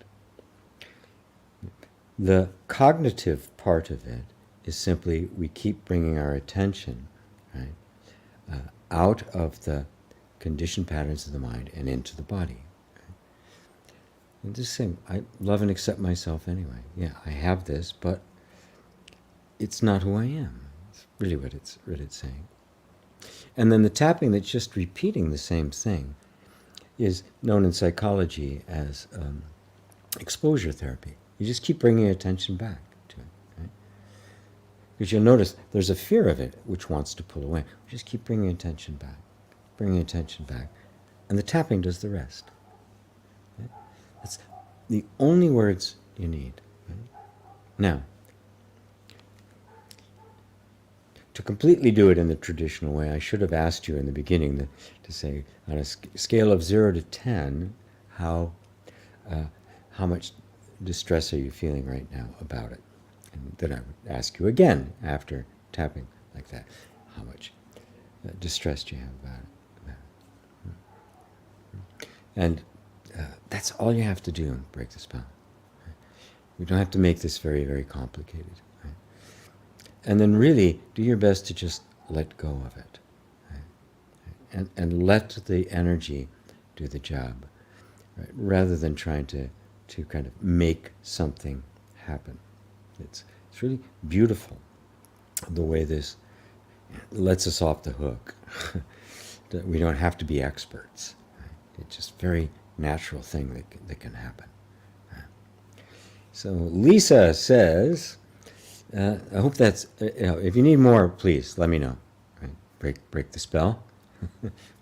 The cognitive part of it is simply we keep bringing our attention, right, out of the conditioned patterns of the mind and into the body. Right? And just saying, I love and accept myself anyway. Yeah, I have this, but it's not who I am. It's really what it's saying. And then the tapping that's just repeating the same thing is known in psychology as exposure therapy. You just keep bringing attention back to it, right? Because you'll notice there's a fear of it which wants to pull away. Just keep bringing attention back, and the tapping does the rest. Right? That's the only words you need. Right? Now, to completely do it in the traditional way, I should have asked you in the beginning to say, on a scale of 0 to 10, how much distress are you feeling right now about it? And then I would ask you again after tapping like that, how much distress do you have about it? And that's all you have to do and break the spell. Right? You don't have to make this very, very complicated. Right? And then really do your best to just let go of it. Right? And let the energy do the job, right? Rather than trying to kind of make something happen. It's really beautiful the way this lets us off the hook. That we don't have to be experts. Right? It's just a very natural thing that can happen. So Lisa says, I hope that's, if you need more, please let me know. Right? Break the spell.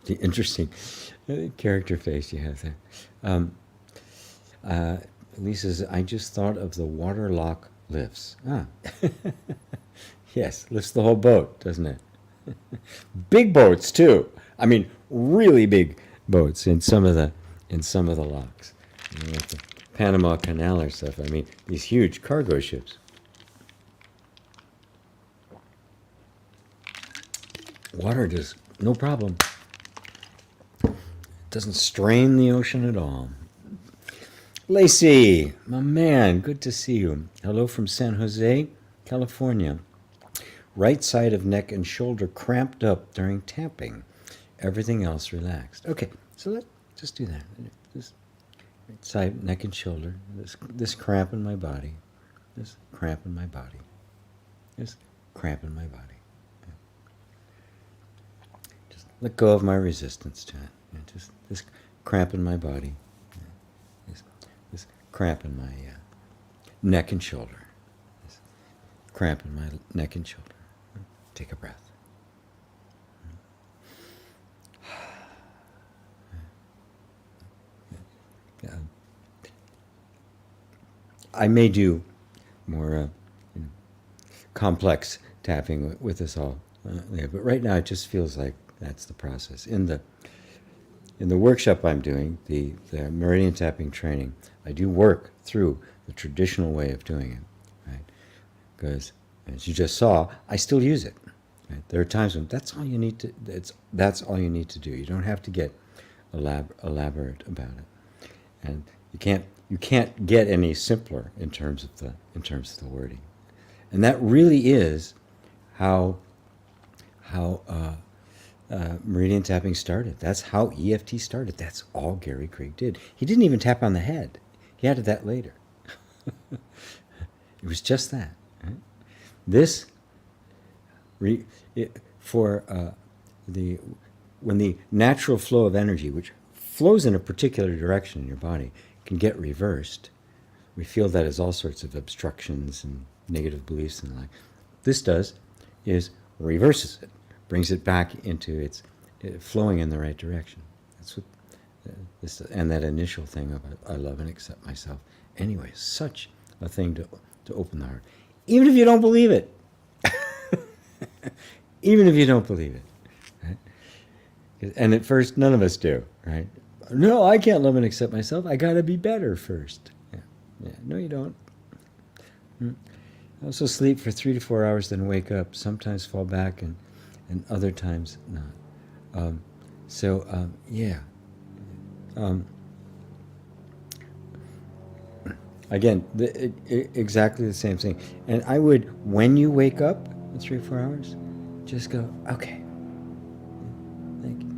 The interesting character face you have there. Lisa says, I just thought of the water lock lifts. Yes, lifts the whole boat, doesn't it? Big boats too. I mean, really big boats in some of the locks. You know, like the Panama Canal or stuff. I mean, these huge cargo ships. Water just no problem. Doesn't strain the ocean at all. Lacey, my man, good to see you. Hello from San Jose, California. Right side of neck and shoulder cramped up during tapping. Everything else relaxed. Okay, so let's just do that. Just right side, neck and shoulder. This cramp in my body. This cramp in my body. This cramp in my body. Just let go of my resistance to it. Just this cramp in my body. This cramp in my neck and shoulder. This cramp in my neck and shoulder. Take a breath. I may do more complex tapping with us all, but right now it just feels like that's the process. In the workshop I'm doing, the Meridian tapping training, I do work through the traditional way of doing it, right? Because as you just saw, I still use it. Right? There are times when that's all you need to. That's all you need to do. You don't have to get elaborate about it, and you can't get any simpler in terms of the wording, and that really is how Meridian tapping started. That's how EFT started. That's all Gary Craig did. He didn't even tap on the head. He added that later. It was just that. Right? This when the natural flow of energy, which flows in a particular direction in your body, can get reversed, we feel that as all sorts of obstructions and negative beliefs and the like. This is reverses it, brings it back into its flowing in the right direction. That's what this and that initial thing of I love and accept myself. Anyway, such a thing to open the heart, even if you don't believe it. Even if you don't believe it, right? And at first, none of us do, right? No, I can't love and accept myself. I got to be better first. Yeah. No, you don't. I also sleep for 3 to 4 hours, then wake up. Sometimes fall back, and other times not. Yeah. Again, exactly the same thing. And I would, when you wake up in 3 or 4 hours, just go, okay. Thank you.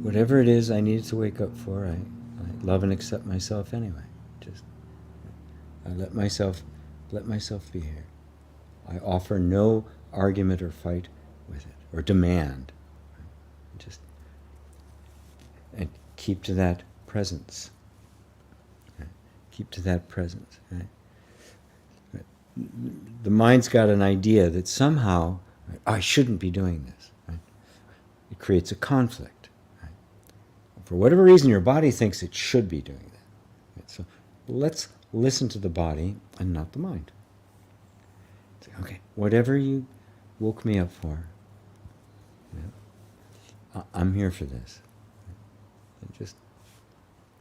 Whatever it is I needed to wake up for, I love and accept myself anyway. Just I let myself be here. I offer no argument or fight with it or demand. Just and keep to that presence. Keep to that presence. Right? The mind's got an idea that somehow I shouldn't be doing this. Right? It creates a conflict. Right? For whatever reason, your body thinks it should be doing that. Right? So let's listen to the body and not the mind. Say, okay, whatever you woke me up for, I'm here for this.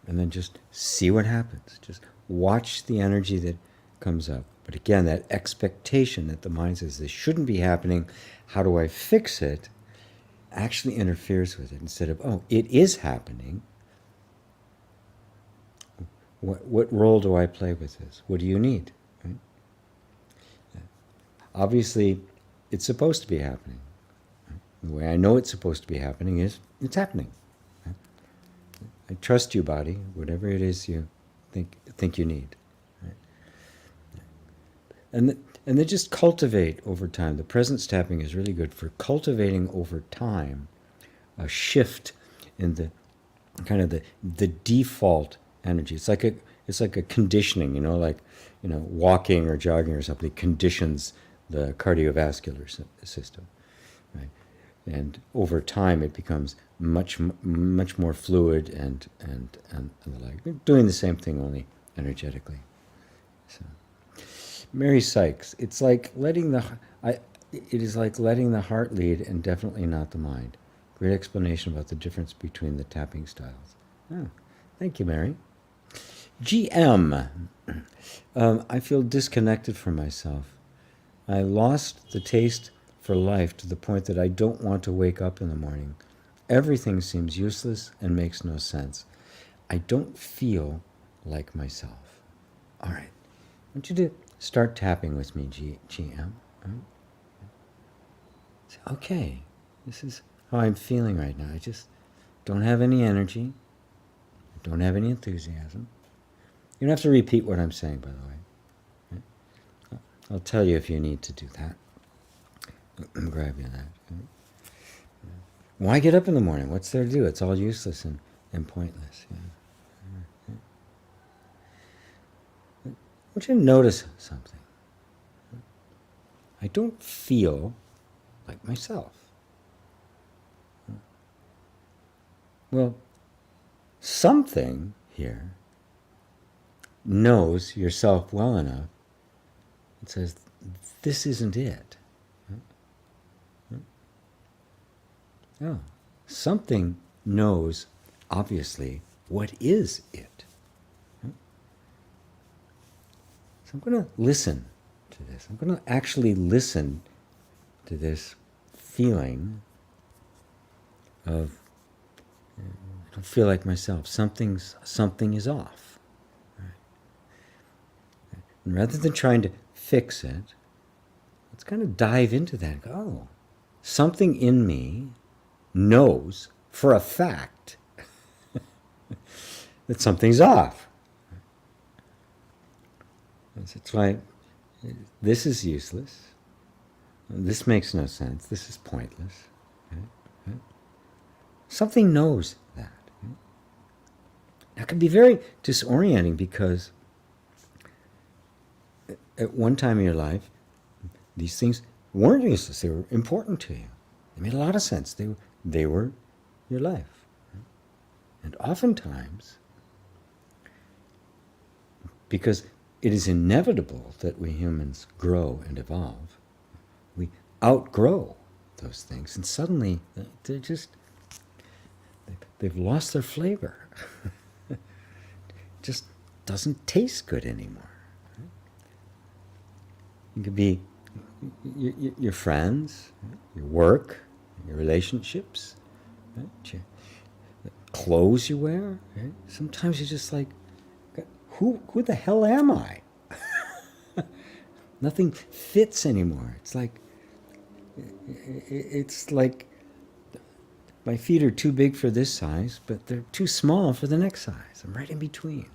And then just see what happens. Just watch the energy that comes up. But again, that expectation that the mind says this shouldn't be happening, how do I fix it, actually interferes with it. Instead of, oh, it is happening. What role do I play with this? What do you need? Right? Obviously, it's supposed to be happening. Right? The way I know it's supposed to be happening is it's happening. I trust you, body, whatever it is you think you need. Right? And then just cultivate over time. The presence tapping is really good for cultivating over time a shift in the kind of the default energy. It's like a conditioning, like walking or jogging or something conditions the cardiovascular system. Right? And over time, it becomes much more fluid and the like. We're doing the same thing, only energetically. So, Mary Sykes, it's like letting it is like letting the heart lead and definitely not the mind. Great explanation about the difference between the tapping styles. Oh, thank you, Mary. GM. I feel disconnected from myself. I lost the taste for life to the point that I don't want to wake up in the morning. Everything seems useless and makes no sense. I don't feel like myself. All right. I want you to start tapping with me, GM. Okay, this is how I'm feeling right now. I just don't have any energy. I don't have any enthusiasm. You don't have to repeat what I'm saying, by the way. Okay? I'll tell you if you need to do that. I'm grabbing that. Okay? Why get up in the morning? What's there to do? It's all useless and pointless. Yeah. Okay. I want you to notice something. I don't feel like myself. Well, something here knows yourself well enough and says, this isn't it. Oh, something knows, obviously, what is it. So I'm going to listen to this. I'm going to actually listen to this feeling of, I don't feel like myself. Something is off. Right? And rather than trying to fix it, let's kind of dive into that and go, oh, something in me knows for a fact that something's off. That's why this is useless. This makes no sense. This is pointless. Okay? Something knows that. That can be very disorienting because at one time in your life, these things weren't useless. They were important to you. They made a lot of sense. They were your life. And oftentimes, because it is inevitable that we humans grow and evolve, we outgrow those things, and suddenly they've lost their flavor. It just doesn't taste good anymore. It could be your friends, your work, your relationships, right? The clothes you wear. Right? Sometimes you're just like, who the hell am I? Nothing fits anymore. It's like my feet are too big for this size, but they're too small for the next size. I'm right in between.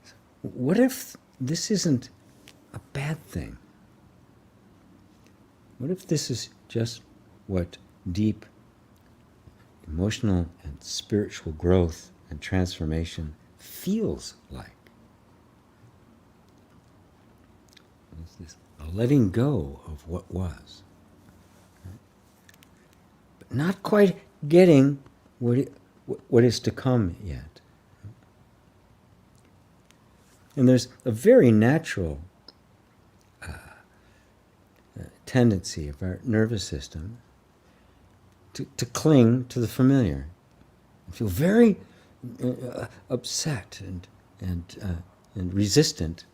So what if this isn't a bad thing? What if this is just what deep emotional and spiritual growth and transformation feels like? It's this a letting go of what was, right? But not quite getting what is to come yet. And there's a very natural tendency of our nervous system to cling to the familiar, and feel very upset and resistant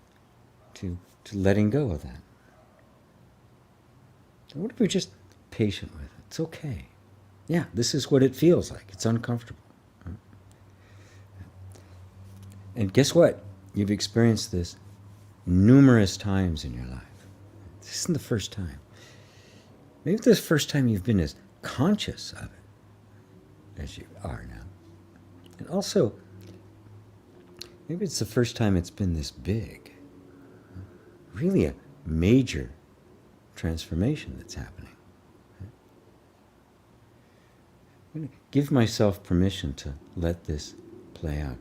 to letting go of that. What if we're just patient with it? It's okay. Yeah, this is what it feels like. It's uncomfortable. And guess what? You've experienced this numerous times in your life. This isn't the first time. Maybe this is the first time you've been as conscious of it as you are now. And also, maybe it's the first time it's been this big. Really a major transformation that's happening. I'm going to give myself permission to let this play out.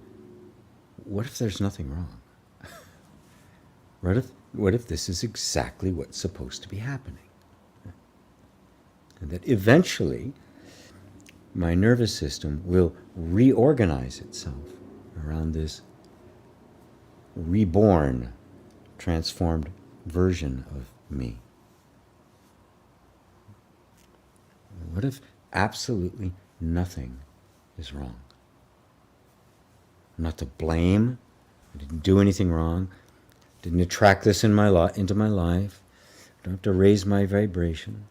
What if there's nothing wrong? What if this is exactly what's supposed to be happening? And that eventually my nervous system will reorganize itself around this reborn, transformed version of me? What if absolutely nothing is wrong? I'm not to blame. I didn't do anything wrong. Didn't attract this into my life. I don't have to raise my vibration.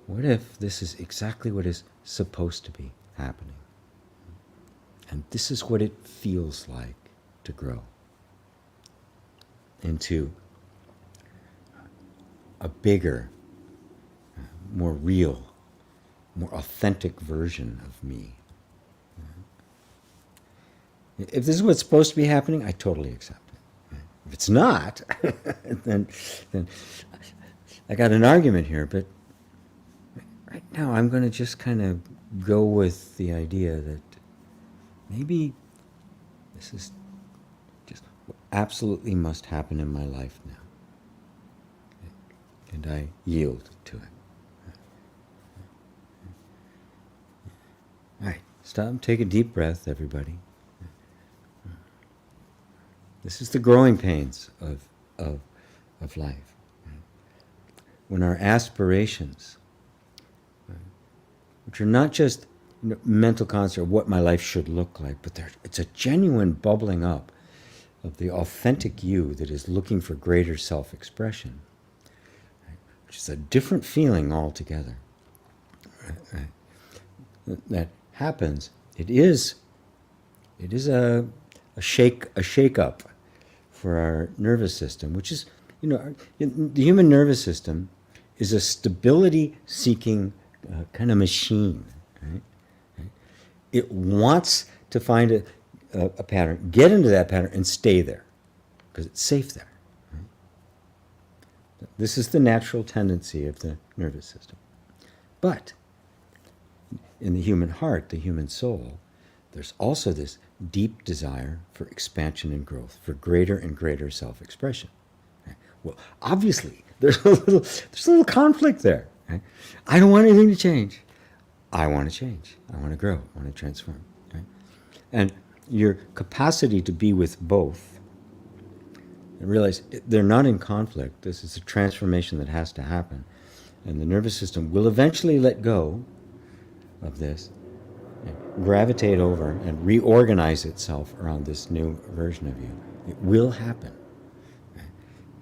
What if this is exactly what is supposed to be happening? And this is what it feels like to grow into a bigger, more real, more authentic version of me. If this is what's supposed to be happening, I totally accept it. If it's not, then I got an argument here, but right now I'm going to just kind of go with the idea that maybe this is just what absolutely must happen in my life now. And I yield to it. All right, stop, take a deep breath, everybody. This is the growing pains of life. When our aspirations, which are not just mental concept of what my life should look like, but it's a genuine bubbling up of the authentic you that is looking for greater self-expression, which is a different feeling altogether. That happens. It is a shake-up for our nervous system, which is, the human nervous system is a stability-seeking kind of machine. Right? It wants to find a pattern, get into that pattern, and stay there, because it's safe there. Right? This is the natural tendency of the nervous system. But in the human heart, the human soul, there's also this deep desire for expansion and growth, for greater and greater self-expression. Right? Well, obviously, there's a little conflict there. Right? I don't want anything to change. I want to change. I want to grow. I want to transform. Right? And your capacity to be with both, and realize they're not in conflict. This is a transformation that has to happen. And the nervous system will eventually let go of this, gravitate over and reorganize itself around this new version of you. It will happen.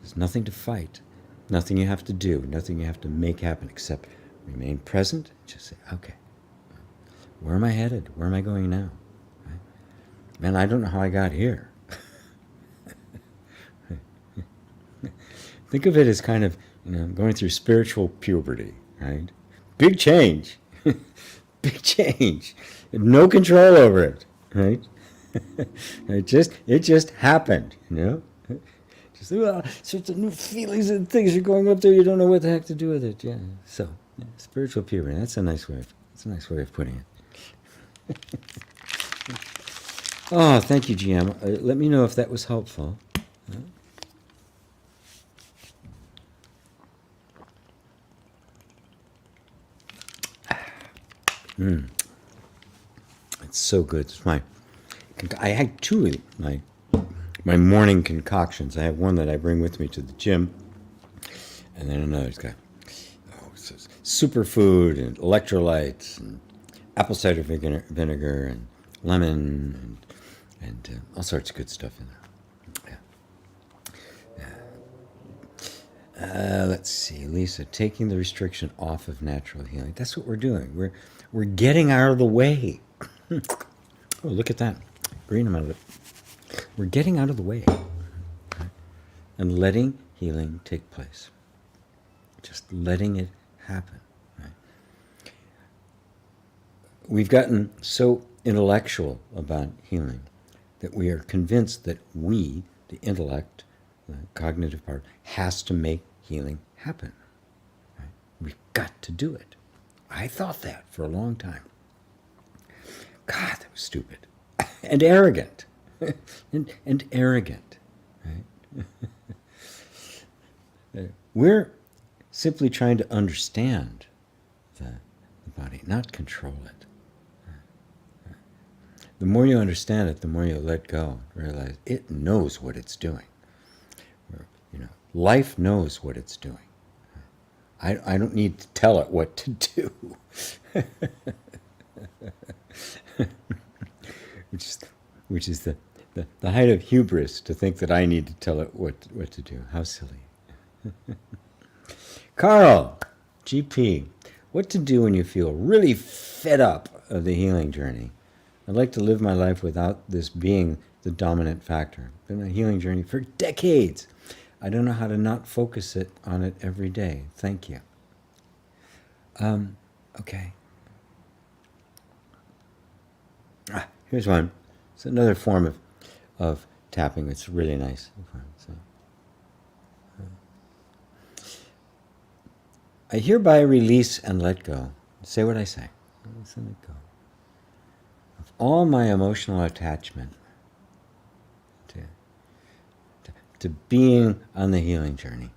There's nothing to fight, nothing you have to do, nothing you have to make happen except remain present. Just say, okay, where am I headed? Where am I going now? Man, I don't know how I got here. Think of it as kind of, going through spiritual puberty, right? Big change. Big change. No control over it, right? It just happened, Just sorts of new feelings and things are going up there. You don't know what the heck to do with it. Yeah. So, spiritual puberty. That's a nice way of putting it. Oh, thank you, GM. Let me know if that was helpful. It's so good. I had two of my morning concoctions. I have one that I bring with me to the gym, and then another's got superfood and electrolytes and apple cider vinegar and lemon and all sorts of good stuff in there. Yeah. Let's see, Lisa, taking the restriction off of natural healing. That's what we're doing. We're getting out of the way. Oh, look at that. Green amount of it. We're getting out of the way, okay? And letting healing take place. Just letting it happen. Right? We've gotten so intellectual about healing that we are convinced that we, the intellect, the cognitive part, has to make healing happen. Right? We've got to do it. I thought that for a long time. God, that was stupid. And arrogant. and arrogant. Right? We're simply trying to understand the body, not control it. The more you understand it, the more you let go, realize it knows what it's doing. Life knows what it's doing. I don't need to tell it what to do. which is the height of hubris, to think that I need to tell it what to do. How silly. Carl, GP, what to do when you feel really fed up of the healing journey? I'd like to live my life without this being the dominant factor. Been on a healing journey for decades. I don't know how to not focus on it every day. Thank you. Okay. Here's one. It's another form of tapping. It's really nice. So, I hereby release and let go. Say what I say. Release and let go of all my emotional attachment to being on the healing journey,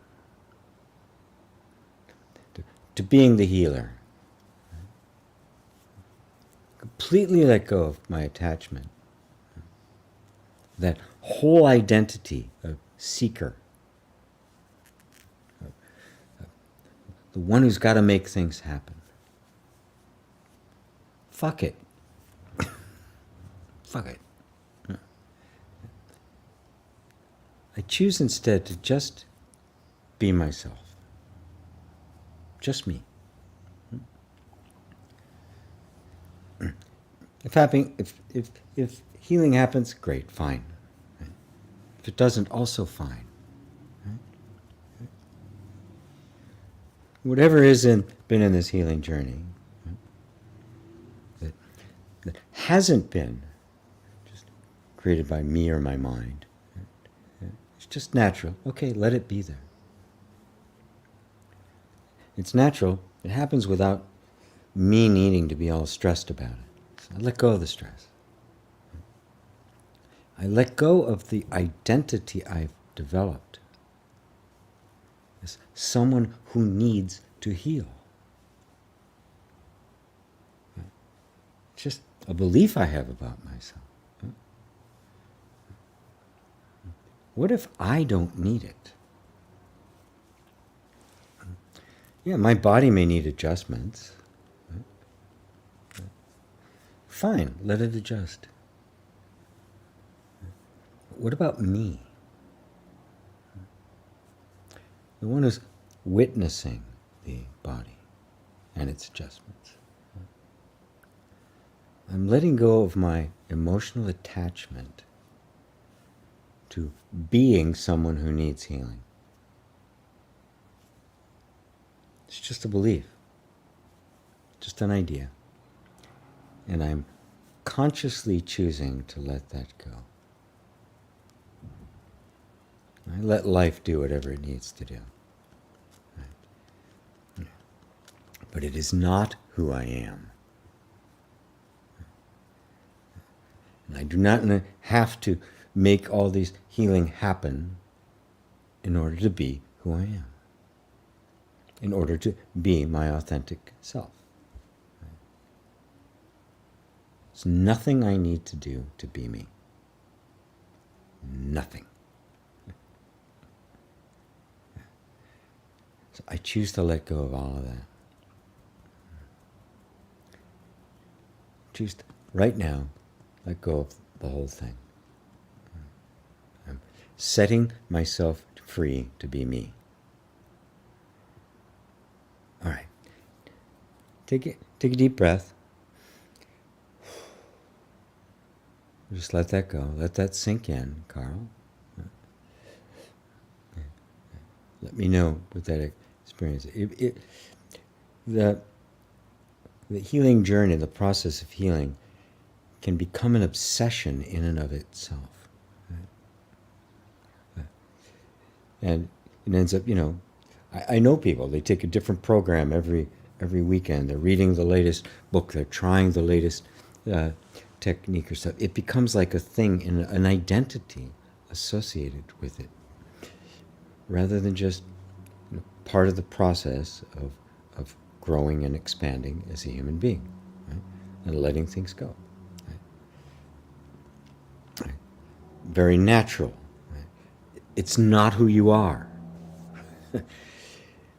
to being the healer. Completely let go of my attachment, that whole identity of seeker, the one who's got to make things happen. Fuck it. Fuck it. I choose instead to just be myself. Just me. If healing happens, great, fine. If it doesn't, also fine. Whatever been in this healing journey that hasn't been just created by me or my mind, it's just natural. Okay, let it be there. It's natural. It happens without me needing to be all stressed about it. So I let go of the stress. I let go of the identity I've developed as someone who needs to heal. It's just a belief I have about myself. What if I don't need it? Yeah, my body may need adjustments. Fine, let it adjust. What about me? The one who's witnessing the body and its adjustments. I'm letting go of my emotional attachment to being someone who needs healing. It's just a belief, just an idea. And I'm consciously choosing to let that go. I let life do whatever it needs to do. Right. But it is not who I am. And I do not have to make all these healing happen in order to be who I am. In order to be my authentic self. There's nothing I need to do to be me. Nothing. So I choose to let go of all of that. Choose to, right now, let go of the whole thing. I'm setting myself free to be me. All right. Take a deep breath. Just let that go. Let that sink in, Carl. Let me know what that experience is. The healing journey, the process of healing, can become an obsession in and of itself. Right? And it ends up, I know people, they take a different program every weekend. They're reading the latest book. They're trying the latest technique or stuff. It becomes like a thing, an identity associated with it, rather than just part of the process of growing and expanding as a human being, right? And letting things go. Right? Very natural. Right? It's not who you are.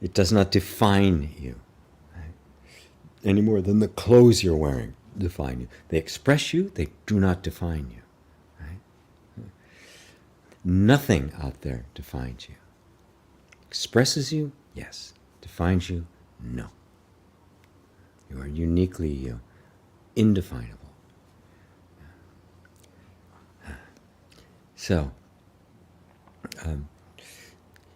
It does not define you, right? Any more than the clothes you're wearing define you. They express you, they do not define you. Right? Nothing out there defines you. Expresses you, yes. Defines you, no. You are uniquely you, indefinable. So,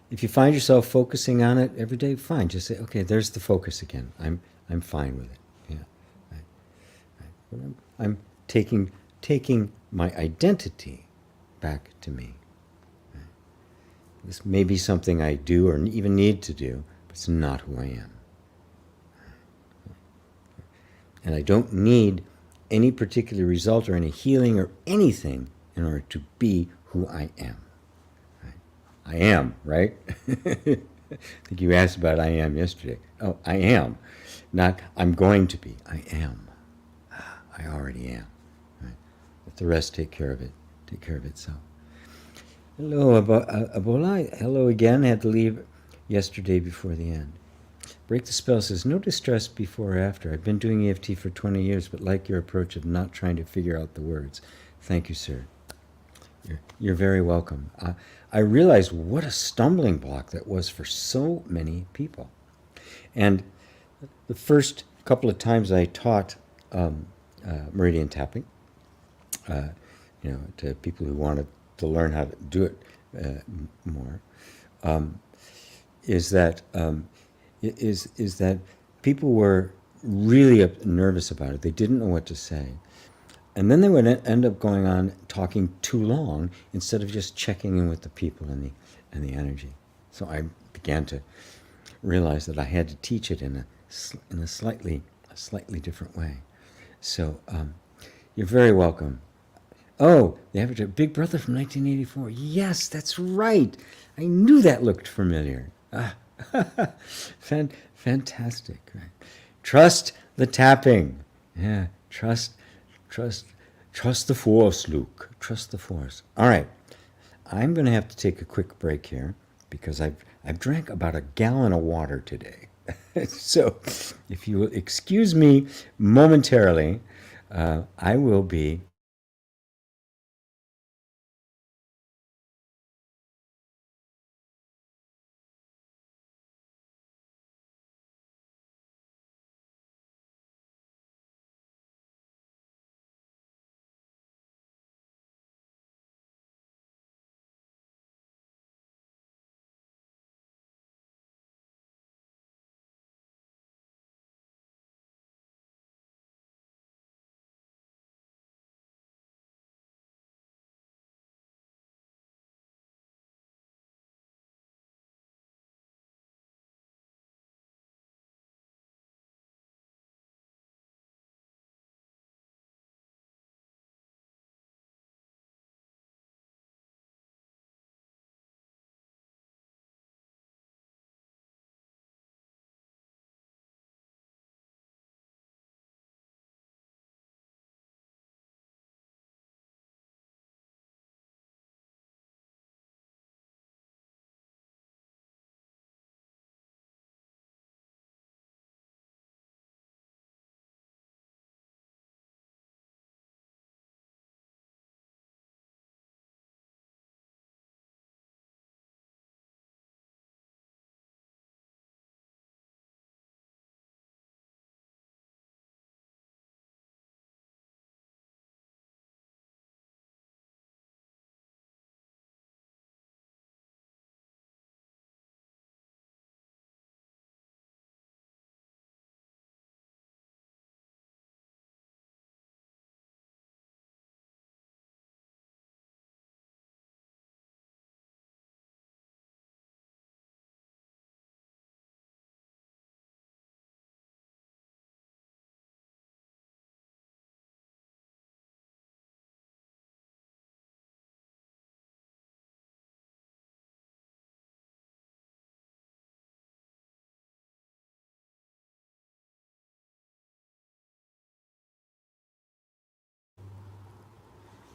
if you find yourself focusing on it every day, fine. Just say, okay, there's the focus again. I'm fine with it. Yeah, I'm taking my identity back to me. Right? This may be something I do or even need to do, but it's not who I am. And I don't need any particular result or any healing or anything in order to be who I am. Right? I am, right? I think you asked about I am yesterday. Oh, I am. Not I'm going to be. I am. I already am. Right? Let the rest take care of it. Take care of itself. Hello, Abola. Hello again. Had to leave yesterday before the end. Break the Spell says, no distress before or after. I've been doing EFT for 20 years, but like your approach of not trying to figure out the words. Thank you, sir. You're very welcome. I realized what a stumbling block that was for so many people. And the first couple of times I taught Meridian tapping, to people who wanted to learn how to do it more, is that people were really nervous about it. They didn't know what to say. And then they would end up going on talking too long instead of just checking in with the people and the energy. So I began to realize that I had to teach it in a slightly different way. So you're very welcome. Oh, the Avatar, Big Brother from 1984. Yes, that's right. I knew that looked familiar. Fantastic. Right? Trust the tapping. Yeah, trust the force, Luke. Trust the force. All right. I'm going to have to take a quick break here because I've drank about a gallon of water today. So if you will excuse me momentarily, I will be...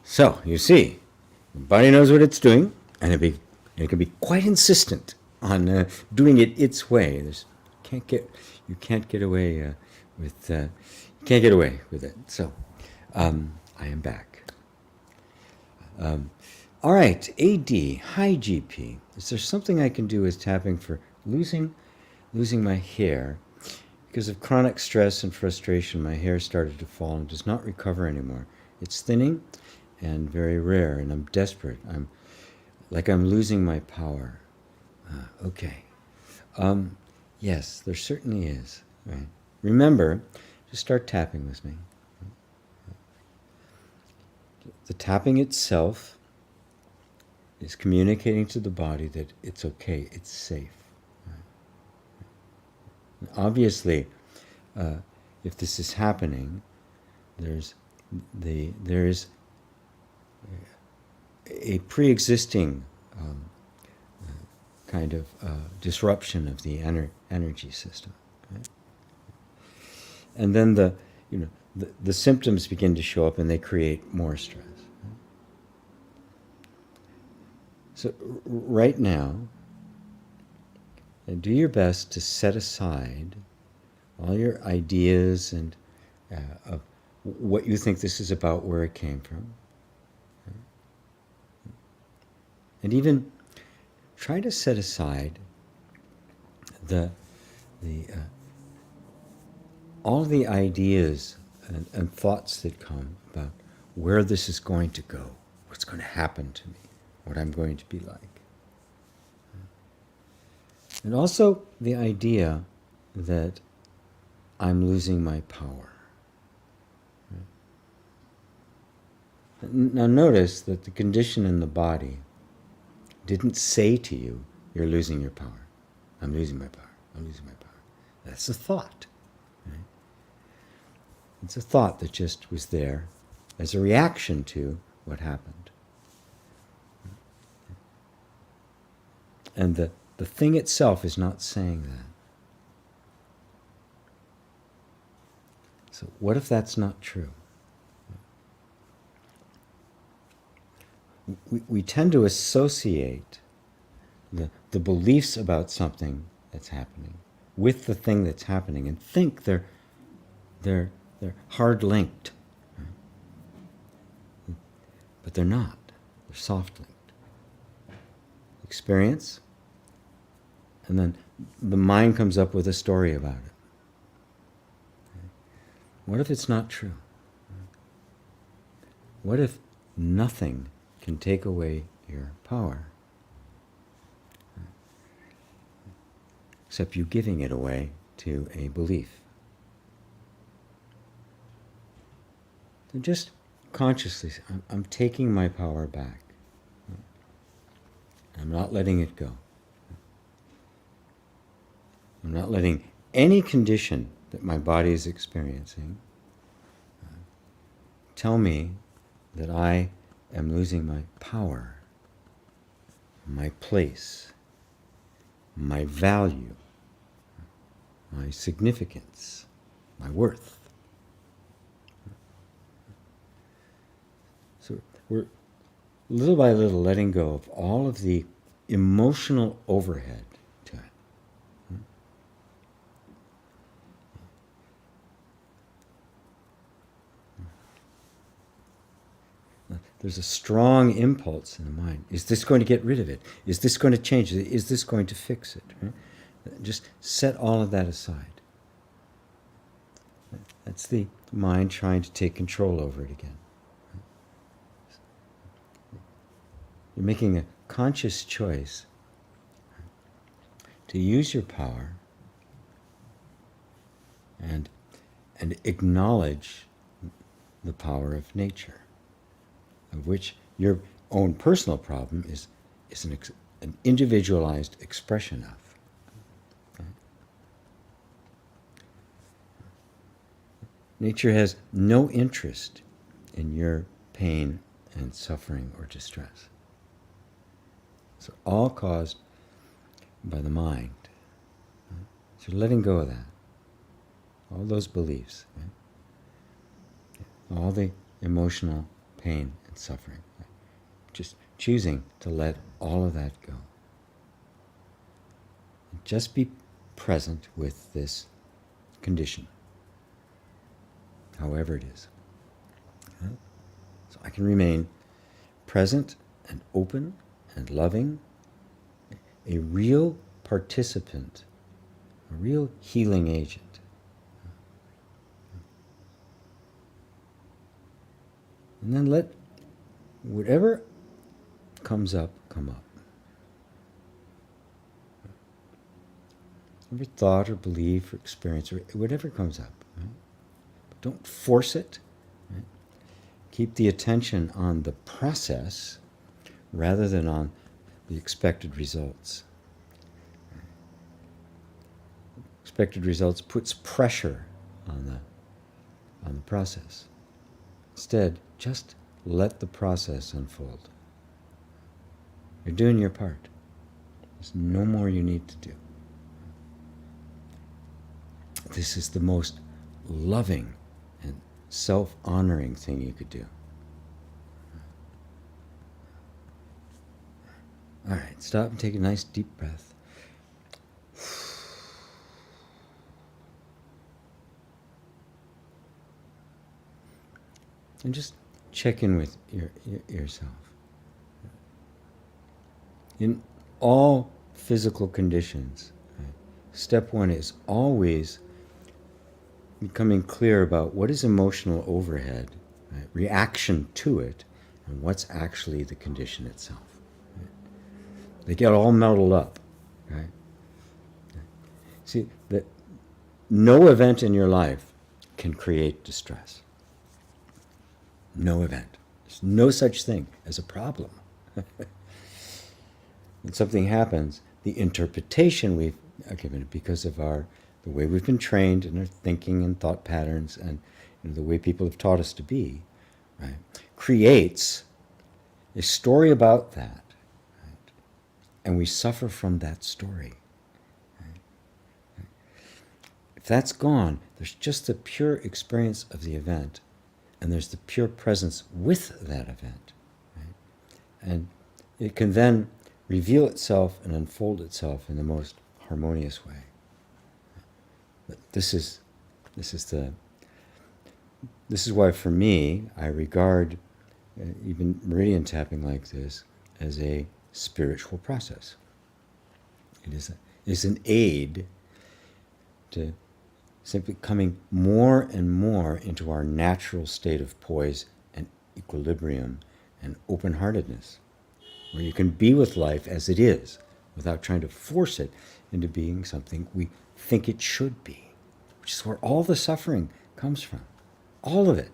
So, you see, the body knows what it's doing, and it can be quite insistent on doing it its way. You can't get away with it. So I am back. All right, AD, hi GP. Is there something I can do with tapping for losing my hair? Because of chronic stress and frustration, my hair started to fall and does not recover anymore. It's thinning and very rare, and I'm desperate. I'm losing my power. Okay. Yes, there certainly is. Right. Remember, just start tapping with me. The tapping itself is communicating to the body that it's okay, it's safe. Obviously, if this is happening, there's a pre-existing kind of disruption of the energy system, right? And then the symptoms begin to show up, and they create more stress. Right? So right now, do your best to set aside all your ideas and of what you think this is about, where it came from. Right? And even try to set aside all the ideas and thoughts that come about where this is going to go, what's going to happen to me, what I'm going to be like. And also the idea that I'm losing my power. Right? Now notice that the condition in the body didn't say to you, you're losing your power. I'm losing my power. I'm losing my power. That's a thought. Right? It's a thought that just was there as a reaction to what happened. And the thing itself is not saying that. So what if that's not true? We tend to associate the beliefs about something that's happening with the thing that's happening and think they're hard linked. Right? But they're not. They're soft linked. Experience, and then the mind comes up with a story about it. Okay? What if it's not true? What if nothing can take away your power, except you giving it away to a belief? So just consciously say, I'm taking my power back. I'm not letting it go. I'm not letting any condition that my body is experiencing tell me that I am losing my power, my place, my value, my significance, my worth. So we're little by little letting go of all of the emotional overhead to it. There's a strong impulse in the mind. Is this going to get rid of it? Is this going to change it? Is this going to fix it? Right? Just set all of that aside. That's the mind trying to take control over it again. You're making a conscious choice to use your power and acknowledge the power of nature, of which your own personal problem is an individualized expression of. Okay? Nature has no interest in your pain and suffering or distress. So all caused by the mind. Right? So letting go of that. All those beliefs. Right? All the emotional pain and suffering. Right? Just choosing to let all of that go. just be present with this condition, however it is. Right? So I can remain present and open and loving, a real participant, a real healing agent. And then let whatever comes up, come up. Every thought or belief or experience or whatever comes up. Right? Don't force it. Right? Keep the attention on the process rather than on the expected results. Expected results puts pressure on the process. Instead, just let the process unfold. You're doing your part. There's no more you need to do. This is the most loving and self-honoring thing you could do. All right, stop and take a nice deep breath. And just check in with yourself. In all physical conditions, right, step one is always becoming clear about what is emotional overhead, right, reaction to it, and what's actually the condition itself. Right? They get all muddled up. Right? See, that no event in your life can create distress. No event. There's no such thing as a problem. When something happens, the interpretation we've given it because of the way we've been trained in our thinking and thought patterns and the way people have taught us to be, right, creates a story about that, right? And we suffer from that story. Right? If that's gone, there's just the pure experience of the event, and there's the pure presence with that event. Right? And it can then reveal itself and unfold itself in the most harmonious way. But this is why, for me, I regard even meridian tapping like this as a spiritual process. It is an aid to simply coming more and more into our natural state of poise and equilibrium and open-heartedness, where you can be with life as it is without trying to force it into being something we think it should be, which is where all the suffering comes from. All of it.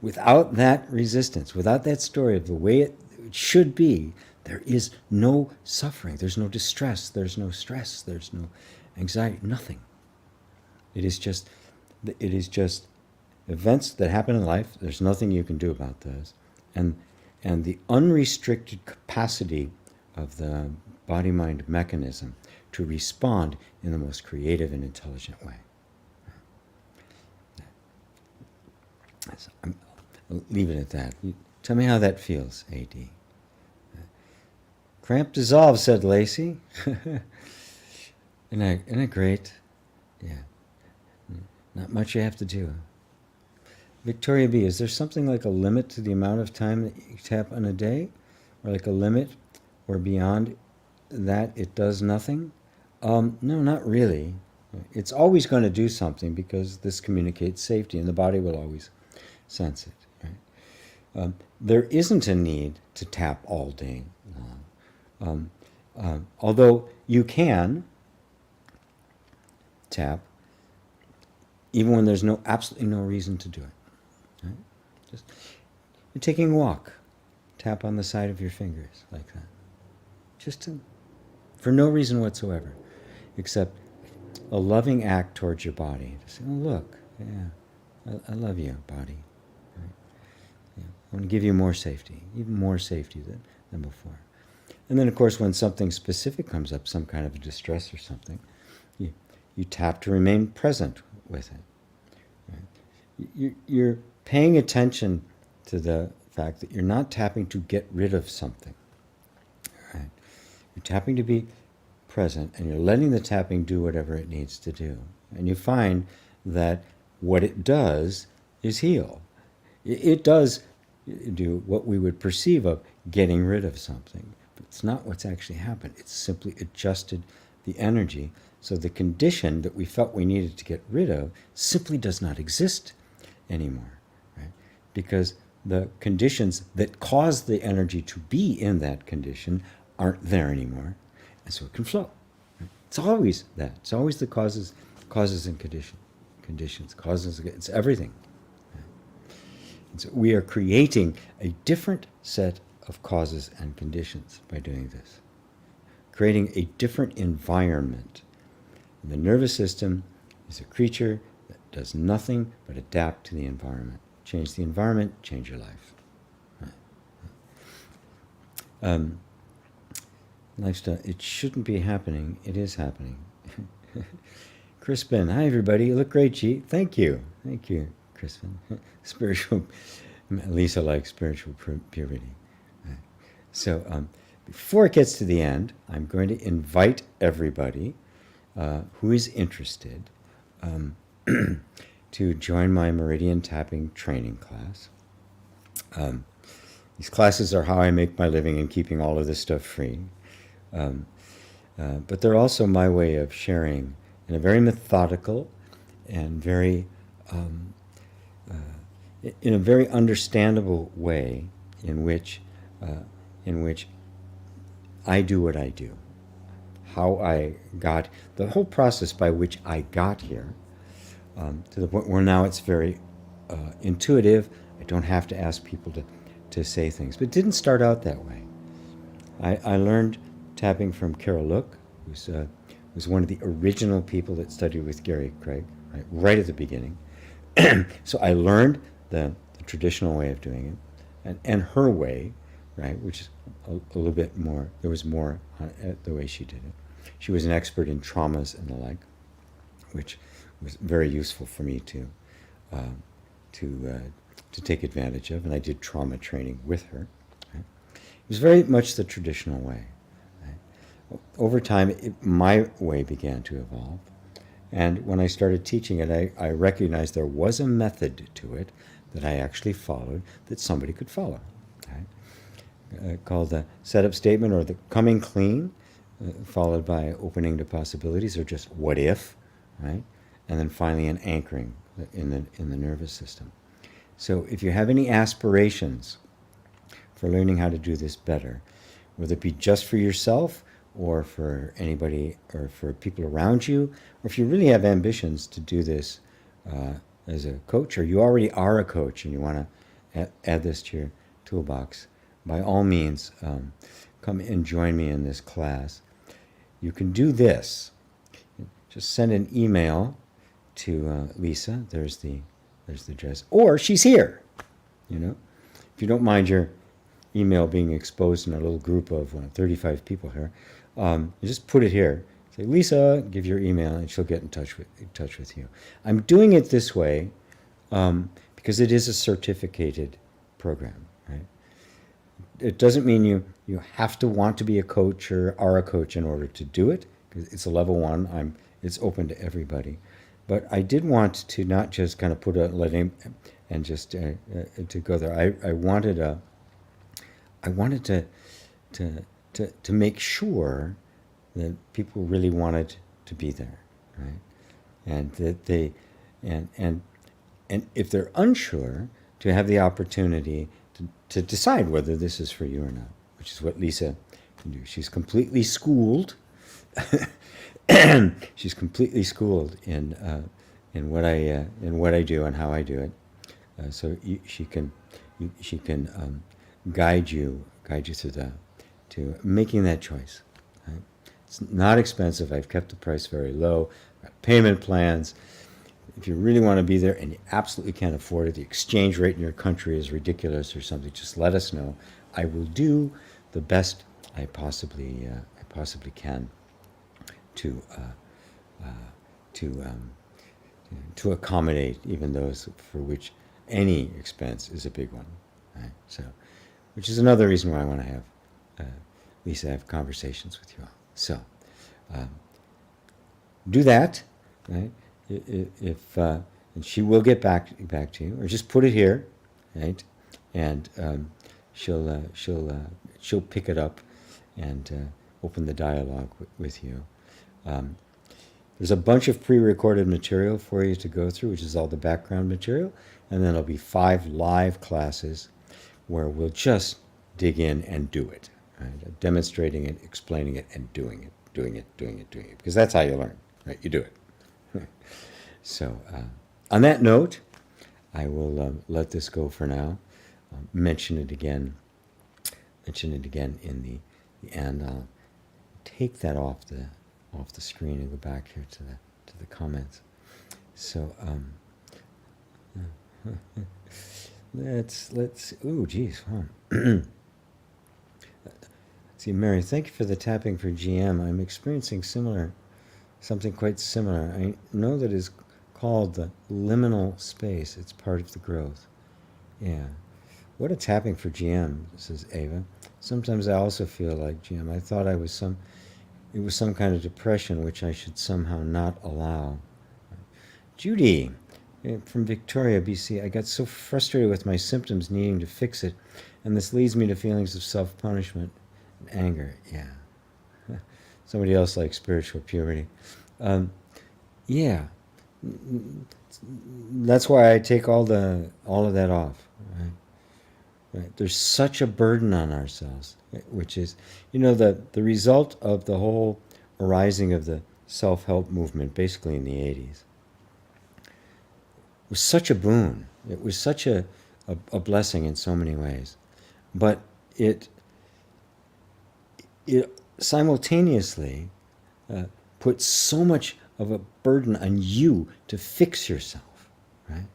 Without that resistance, without that story of the way it should be, there is no suffering. There's no distress. There's no stress. There's no anxiety. Nothing. It is just events that happen in life. There's nothing you can do about those. And the unrestricted capacity of the body-mind mechanism to respond in the most creative and intelligent way. So I'll leave it at that. Tell me how that feels, A.D. Cramp dissolve, said Lacey. Isn't it great? Yeah. Not much you have to do. Victoria B., is there something like a limit to the amount of time that you tap on a day? Or like a limit or beyond that it does nothing? No, not really. It's always going to do something because this communicates safety and the body will always sense it. Right? There isn't a need to tap all day long. Although you can tap even when there's absolutely no reason to do it. Right? Just, you're taking a walk, tap on the side of your fingers like that. For no reason whatsoever, except a loving act towards your body. To say, oh look, yeah, I love you, body. Right? Yeah, I want to give you more safety, even more safety than before. And then, of course, when something specific comes up, some kind of a distress or something, you tap to remain present with it. Right? You're paying attention to the fact that you're not tapping to get rid of something. Right? You're tapping to be present, and you're letting the tapping do whatever it needs to do. And you find that what it does is heal. It does do what we would perceive of getting rid of something, but it's not what's actually happened. It's simply adjusted the energy, so the condition that we felt we needed to get rid of simply does not exist anymore, right? Because the conditions that cause the energy to be in that condition aren't there anymore, and so it can flow. Right? It's always that. It's always the causes and conditions, causes. It's everything. Right? And so we are creating a different set of causes and conditions by doing this, creating a different environment. And the nervous system is a creature that does nothing but adapt to the environment. Change the environment, change your life. Right. Lifestyle, it shouldn't be happening. It is happening. Crispin, hi everybody. You look great, G. Thank you, Crispin. Spiritual, Lisa likes spiritual purity. Right. So before it gets to the end, I'm going to invite everybody who is interested to join my Meridian tapping training class. These classes are how I make my living and keeping all of this stuff free. But they're also my way of sharing in a very methodical and very, in a very understandable way in which I do what I do. How I got, the whole process by which I got here, to the point where now it's very intuitive. I don't have to ask people to say things. But it didn't start out that way. I learned tapping from Carol Look, who's was one of the original people that studied with Gary Craig, right at the beginning. So I learned the traditional way of doing it, and her way, right, which is a little bit more, there was more the way she did it. She was an expert in traumas and the like, which was very useful for me to take advantage of, and I did trauma training with her. Right? It was very much the traditional way. Right? Over time, my way began to evolve, and when I started teaching it, I recognized there was a method to it that I actually followed that somebody could follow. Right? Called the setup statement, or the coming clean, followed by opening to possibilities, or just what if, right? And then finally an anchoring in the nervous system. So if you have any aspirations for learning how to do this better, whether it be just for yourself or for anybody or for people around you, or if you really have ambitions to do this as a coach, or you already are a coach and you want to add this to your toolbox, by all means, come and join me in this class. You can do this. Just send an email to Lisa. There's the address. Or she's here. You know, if you don't mind your email being exposed in a little group of 35 people here, you just put it here. Say, Lisa, give your email, and she'll get in touch with you. I'm doing it this way because it is a certificated program. Right? It doesn't mean you have to want to be a coach or are a coach in order to do it, because it's a level 1. It's open to everybody. But I did want to not just kind of put a let him and just to go there. I wanted to make sure that people really wanted to be there, right? And that they and if they're unsure, to have the opportunity to decide whether this is for you or not, which is what Lisa can do. She's completely schooled. She's completely schooled in what I do and how I do it. So she can guide you through to making that choice. Right? It's not expensive. I've kept the price very low. I've got payment plans. If you really want to be there and you absolutely can't afford it, the exchange rate in your country is ridiculous or something, just let us know. I will do the best I possibly can to accommodate even those for which any expense is a big one. Right? So, which is another reason why I want to have Lisa have conversations with you all. So, Do that, right? If and she will get back to you, or just put it here, right? And she'll pick it up and open the dialogue with you. There's a bunch of pre-recorded material for you to go through, which is all the background material, and then there'll be 5 live classes where we'll just dig in and do it, right? Demonstrating it, explaining it, and doing it, because that's how you learn, right? You do it. So, on that note, I will let this go for now. Mention it again in the end. I'll take that off the screen and go back here to the comments. So let's ooh geez, wow. See, Mary, thank you for the tapping for GM. I'm experiencing something quite similar. I know that is called the liminal space. It's part of the growth. Yeah. What a tapping for GM, says Ava. Sometimes I also feel like GM. I thought it was some kind of depression which I should somehow not allow. Judy, from Victoria, BC, I got so frustrated with my symptoms needing to fix it, and this leads me to feelings of self-punishment and anger. Yeah. Somebody else likes spiritual purity. Yeah. That's why I take all of that off. Right? There's such a burden on ourselves, which is, the result of the whole arising of the self-help movement, basically in the 80s, was such a boon. It was such a blessing in so many ways. But it simultaneously put so much of a burden on you to fix yourself, right?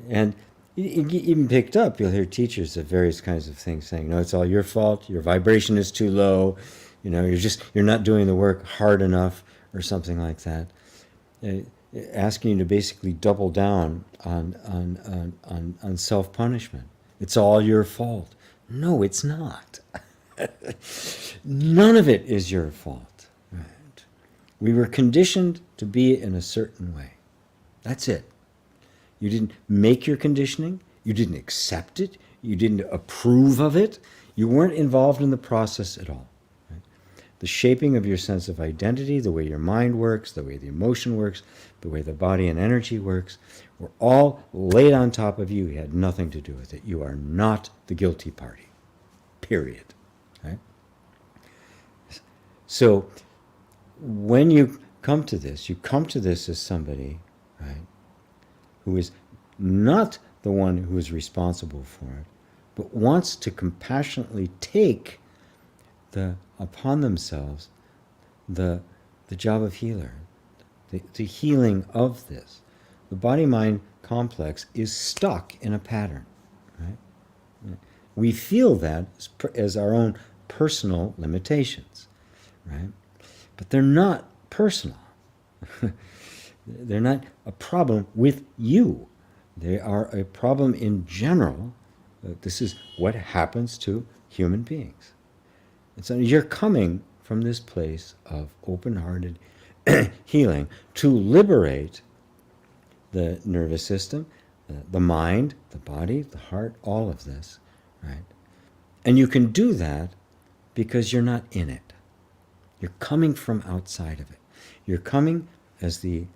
And even picked up, you'll hear teachers of various kinds of things saying, no, it's all your fault, your vibration is too low, you're not doing the work hard enough, or something like that. Asking you to basically double down on self-punishment. It's all your fault. No, it's not. None of it is your fault. Right? We were conditioned to be in a certain way. That's it. You didn't make your conditioning. You didn't accept it. You didn't approve of it. You weren't involved in the process at all. Right? The shaping of your sense of identity, the way your mind works, the way the emotion works, the way the body and energy works, were all laid on top of you. You had nothing to do with it. You are not the guilty party. Period. Right? So when you come to this as somebody, right, who is not the one who is responsible for it, but wants to compassionately take upon themselves the job of healer, the healing of this. The body-mind complex is stuck in a pattern, right? We feel that as our own personal limitations, right? But they're not personal. They're not a problem with you. They are a problem in general. This is what happens to human beings. And so you're coming from this place of open-hearted healing to liberate the nervous system, the mind, the body, the heart, all of this, right? And you can do that because you're not in it. You're coming from outside of it. You're coming as the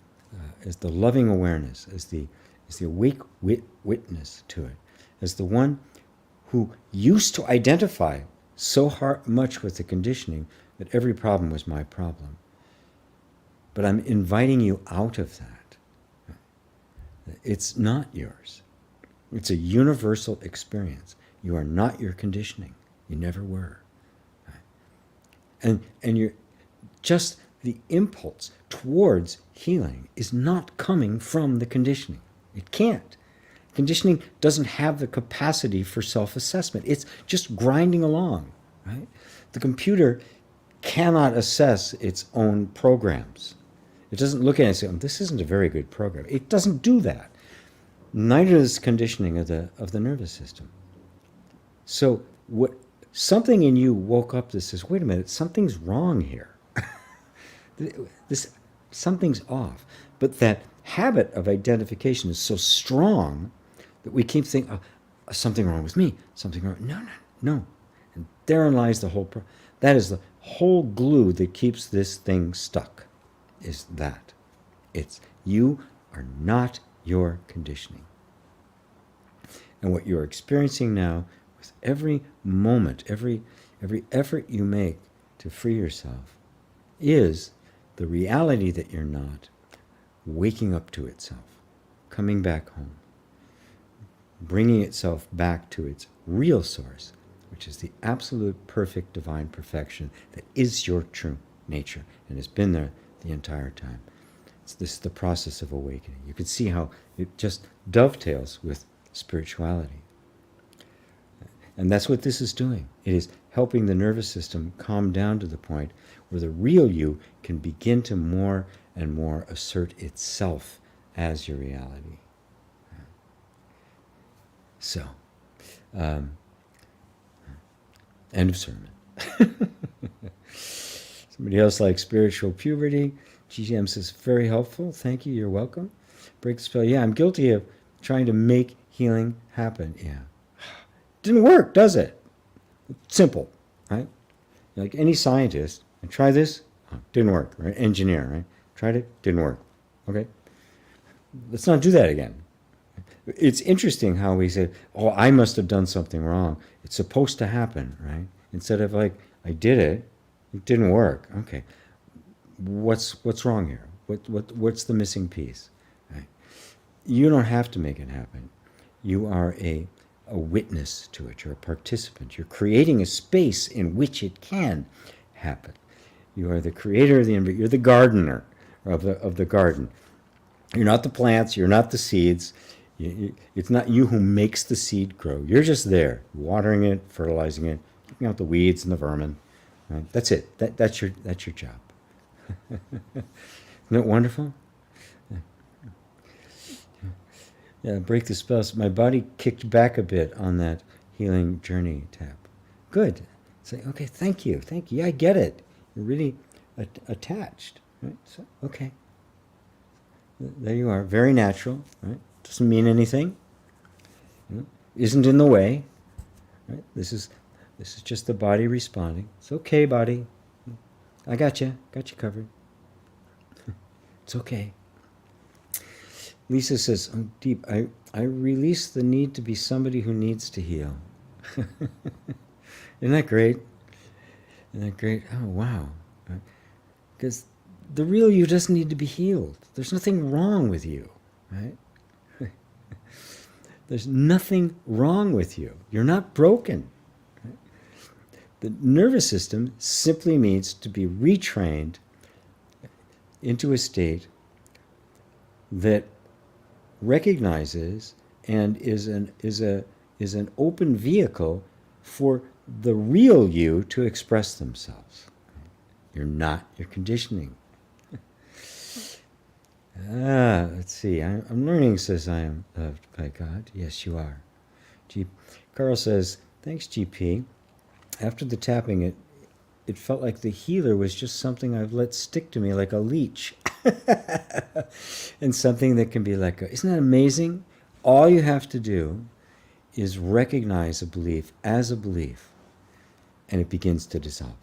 loving awareness, as the awake witness to it, as the one who used to identify so much with the conditioning that every problem was my problem. But I'm inviting you out of that. It's not yours. It's a universal experience. You are not your conditioning. You never were. And you're just the impulse towards healing is not coming from the conditioning. It can't. Conditioning doesn't have the capacity for self-assessment. It's just grinding along, right? The computer cannot assess its own programs. It doesn't look at it and say, oh, this isn't a very good program. It doesn't do that. Neither is conditioning of the nervous system. So something in you woke up that says, wait a minute, something's wrong here. This something's off. But that habit of identification is so strong that we keep thinking, oh, something wrong with me, something wrong. No, no, no. And therein lies the whole that is the whole glue that keeps this thing stuck, is that. It's you are not your conditioning. And what you're experiencing now, with every moment, every effort you make to free yourself, is the reality that you're not waking up to itself, coming back home, bringing itself back to its real source, which is the absolute perfect divine perfection that is your true nature and has been there the entire time. This is the process of awakening. You can see how it just dovetails with spirituality. And that's what this is doing. It is helping the nervous system calm down to the point where the real you can begin to more and more assert itself as your reality. So, end of sermon. Somebody else likes spiritual puberty. GM says, very helpful. Thank you. You're welcome. Break the spell. Yeah, I'm guilty of trying to make healing happen. Yeah. Didn't work, does it? Simple, right? Like any scientist, I try this, oh, didn't work, right? Engineer, right? Tried it, didn't work. Okay. Let's not do that again. It's interesting how we say, oh, I must have done something wrong. It's supposed to happen, right? Instead of like, I did it, it didn't work. Okay. What's wrong here? What's the missing piece? Right? You don't have to make it happen. You are a witness to it. You're a participant. You're creating a space in which it can happen. You are the creator of the environment. You're the gardener of the garden. You're not the plants. You're not the seeds. It's not you who makes the seed grow. You're just there, watering it, fertilizing it, taking out the weeds and the vermin. Right? That's it. That's your job. Isn't it wonderful? Yeah, break the spells. My body kicked back a bit on that healing journey tap. Good. Say, okay, thank you. Yeah, I get it. You're really attached. Right? So, okay. There you are. Very natural. Right? Doesn't mean anything. Isn't in the way. Right? This is just the body responding. It's okay, body. I got you. Got you covered. It's okay. Lisa says, oh, deep, I release the need to be somebody who needs to heal. Isn't that great? Isn't that great? Oh, wow. Because the real you doesn't need to be healed. There's nothing wrong with you, right? There's nothing wrong with you. You're not broken. Right? The nervous system simply needs to be retrained into a state that recognizes and is an open vehicle for the real you to express themselves. You're not your conditioning. Let's see. I'm learning, says I am loved by God. Yes, you are. Carl says, thanks, GP. After the tapping, it felt like the healer was just something I've let stick to me like a leech. And something that can be let go. Isn't that amazing? All you have to do is recognize a belief as a belief, and it begins to dissolve.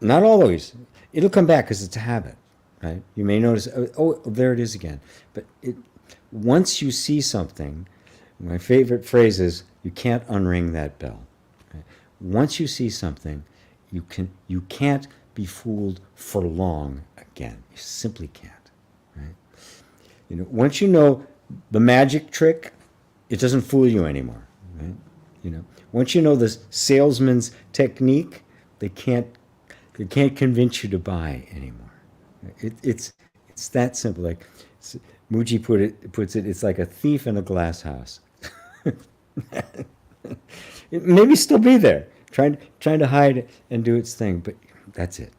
Not always. It'll come back because it's a habit, right? You may notice, oh, there it is again. But once you see something, my favorite phrase is, you can't unring that bell. Right? Once you see something, you can't be fooled for long again. You simply can't. Right? Once you know the magic trick, it doesn't fool you anymore. Right? Once you know the salesman's technique, they can't convince you to buy anymore. It's that simple. Like Muji puts it, it's like a thief in a glass house. It maybe still be there, trying to hide and do its thing, but that's it.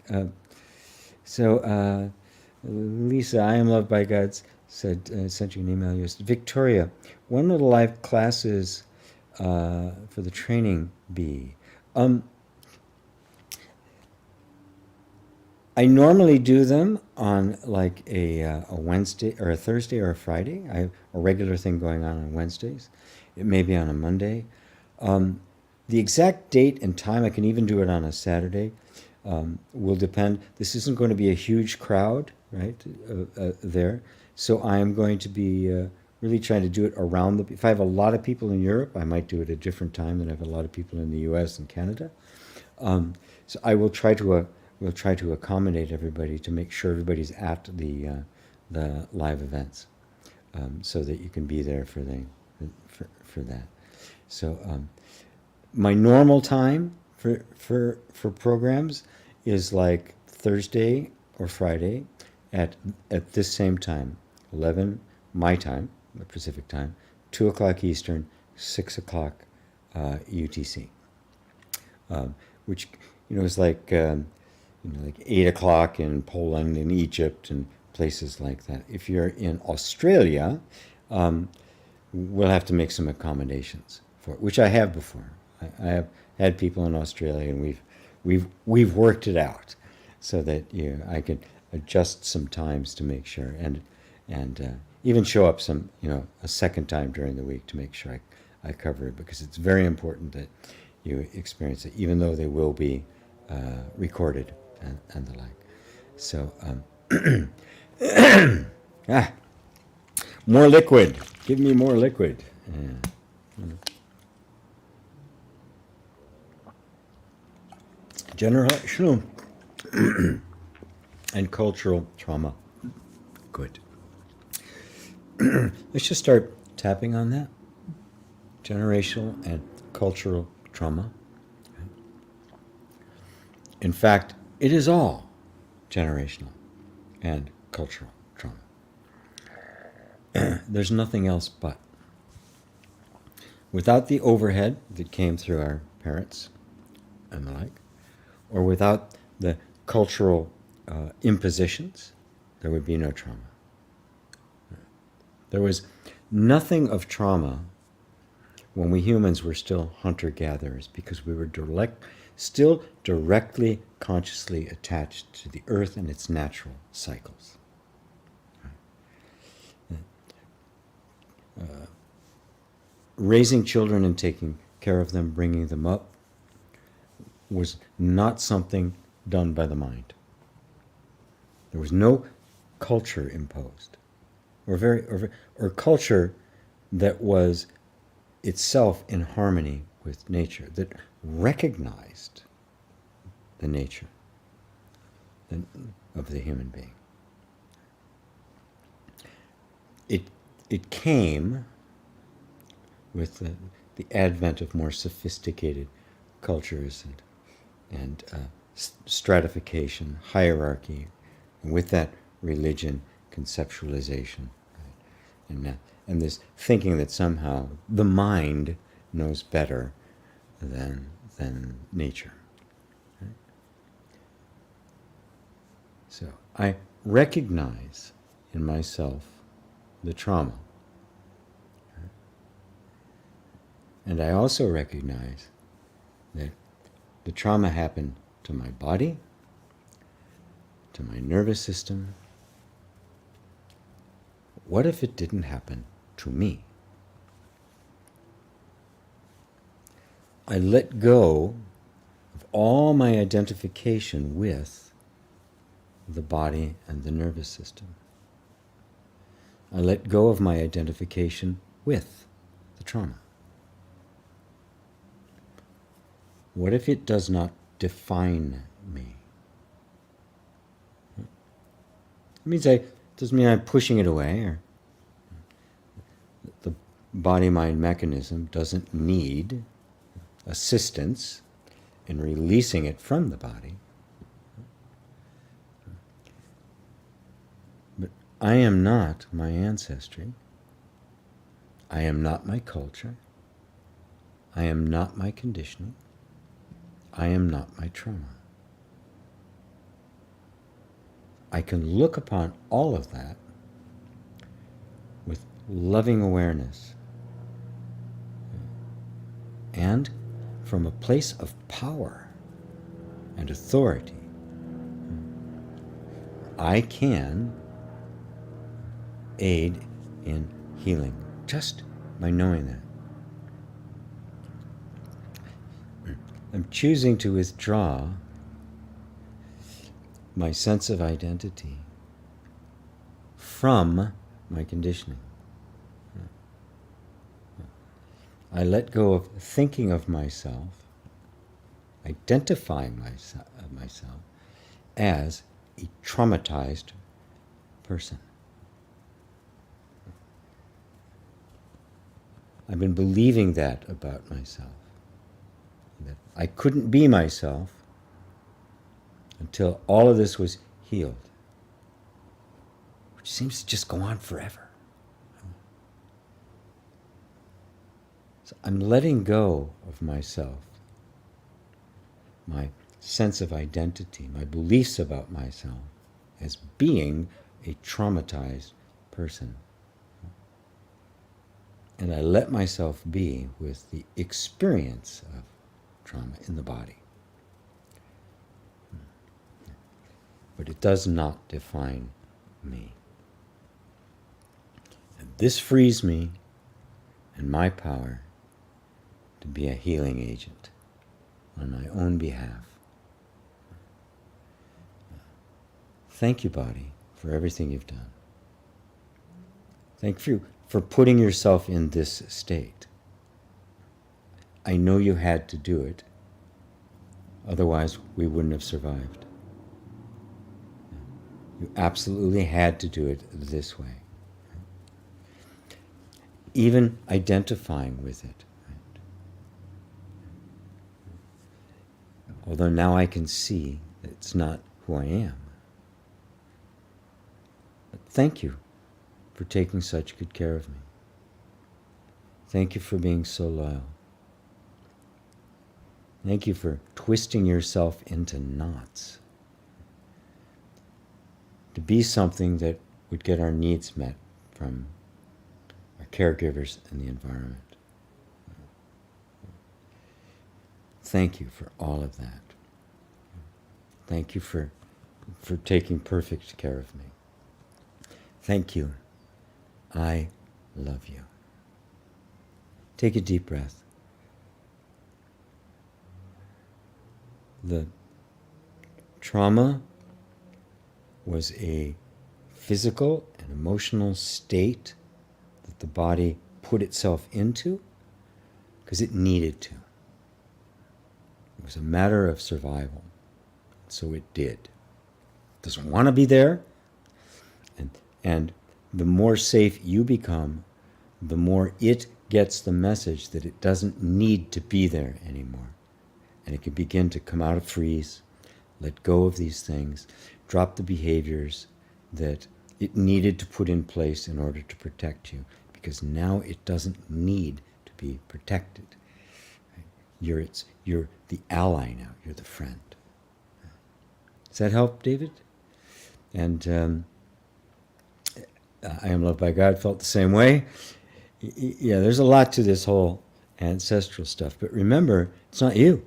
Yeah. So Lisa, I am loved by God, said sent you an email yesterday. Victoria, when will the live classes for the training be? I normally do them on like a Wednesday or a Thursday or a Friday. I have a regular thing going on Wednesdays. It may be on a Monday. The exact date and time, I can even do it on a Saturday, will depend. This isn't going to be a huge crowd, right, there. So I am going to be really trying to do it around the. If I have a lot of people in Europe, I might do it at a different time than I have a lot of people in the U.S. and Canada. So I will try to we'll try to accommodate everybody to make sure everybody's at the live events, so that you can be there for that. So my normal time for programs is like Thursday or Friday at this same time, 11 my time, the Pacific time, 2 o'clock Eastern, 6 o'clock UTC, which is like like 8 o'clock in Poland and Egypt and places like that. If you're in Australia, we'll have to make some accommodations for it, which I have before. I have had people in Australia, and we've worked it out so that I could adjust some times to make sure, and even show up some a second time during the week to make sure I cover it, because it's very important that you experience it, even though they will be recorded and the like. So more liquid. Give me more liquid. Generational and cultural trauma. Good. Let's just start tapping on that. Generational and cultural trauma. In fact, it is all generational and cultural trauma. There's nothing else but. Without the overhead that came through our parents and the like, or without the cultural impositions, there would be no trauma. There was nothing of trauma when we humans were still hunter-gatherers, because we were still directly, consciously attached to the earth and its natural cycles. Raising children and taking care of them, bringing them up, was not something done by the mind. There was no culture imposed, or culture that was itself in harmony with nature, that recognized the nature of the human being. It came with the advent of more sophisticated cultures and stratification, hierarchy, and with that religion, conceptualization, right? And this thinking that somehow the mind knows better than nature. Right? So I recognize in myself the trauma. Right? And I also recognize that the trauma happened to my body, to my nervous system. What if it didn't happen to me? I let go of all my identification with the body and the nervous system. I let go of my identification with the trauma. What if it does not define me? It doesn't mean I'm pushing it away, or the body-mind mechanism doesn't need assistance in releasing it from the body. But I am not my ancestry. I am not my culture. I am not my conditioning. I am not my trauma. I can look upon all of that with loving awareness and from a place of power and authority. I can aid in healing just by knowing that. I'm choosing to withdraw my sense of identity from my conditioning. I let go of thinking of myself, identifying myself as a traumatized person. I've been believing that about myself, that I couldn't be myself until all of this was healed, which seems to just go on forever. So I'm letting go of myself, my sense of identity, my beliefs about myself as being a traumatized person. And I let myself be with the experience of trauma in the body. But it does not define me. And this frees me and my power to be a healing agent on my own behalf. Thank you, body, for everything you've done. Thank you for putting yourself in this state. I know you had to do it, otherwise we wouldn't have survived. You absolutely had to do it this way. Even identifying with it. Although now I can see that it's not who I am. But thank you for taking such good care of me. Thank you for being so loyal. Thank you for twisting yourself into knots to be something that would get our needs met from our caregivers and the environment. Thank you for all of that. Thank you for taking perfect care of me. Thank you. I love you. Take a deep breath. The trauma was a physical and emotional state that the body put itself into because it needed to. It was a matter of survival. So it did. It doesn't want to be there. And the more safe you become, the more it gets the message that it doesn't need to be there anymore. And it can begin to come out of freeze, let go of these things, drop the behaviors that it needed to put in place in order to protect you, because now it doesn't need to be protected. You're the ally now, you're the friend. Does that help, David? And I Am Loved by God felt the same way. Yeah, there's a lot to this whole ancestral stuff, but remember, it's not you.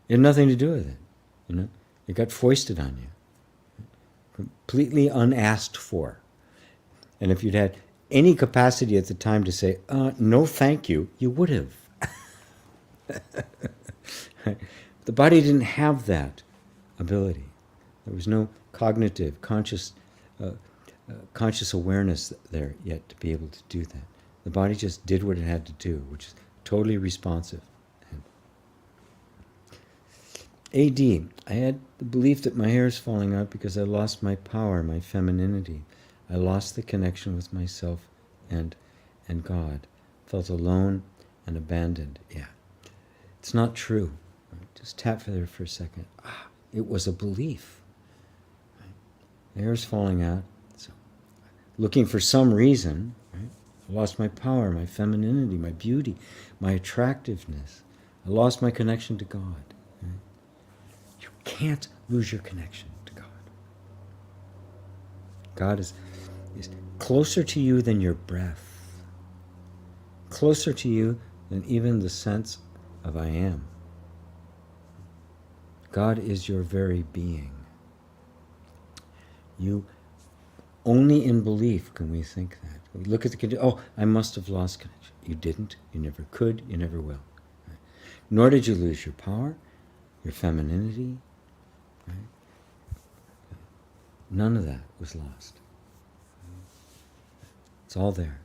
It had nothing to do with it. You know, it got foisted on you, completely unasked for. And if you'd had any capacity at the time to say, no thank you, you would have. The body didn't have that ability. There was no cognitive, conscious awareness there yet to be able to do that. The body just did what it had to do, which is totally responsive. AD, I had the belief that my hair is falling out because I lost my power, my femininity. I lost the connection with myself and God. Felt alone and abandoned. Yeah, it's not true. Just tap there for a second. It was a belief. The hair is falling out. So, looking for some reason. Right? I lost my power, my femininity, my beauty, my attractiveness. I lost my connection to God. Right? You can't lose your connection to God. God is closer to you than your breath. Closer to you than even the sense of I am. God is your very being. You only in belief can we think that. We look at the condition. Oh, I must have lost connection. You didn't. You never could. You never will. Right? Nor did you lose your power, your femininity. Right? None of that was lost. It's all there.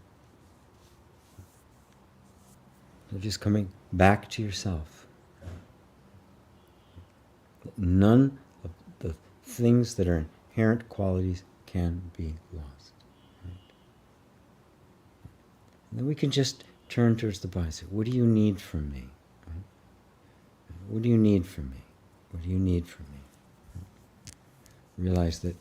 So just coming back to yourself. None of the things that are inherent qualities can be lost. Right? And then we can just turn towards the body and say, what do you need from me? Right? What do you need from me? What do you need from me? Right? Realize that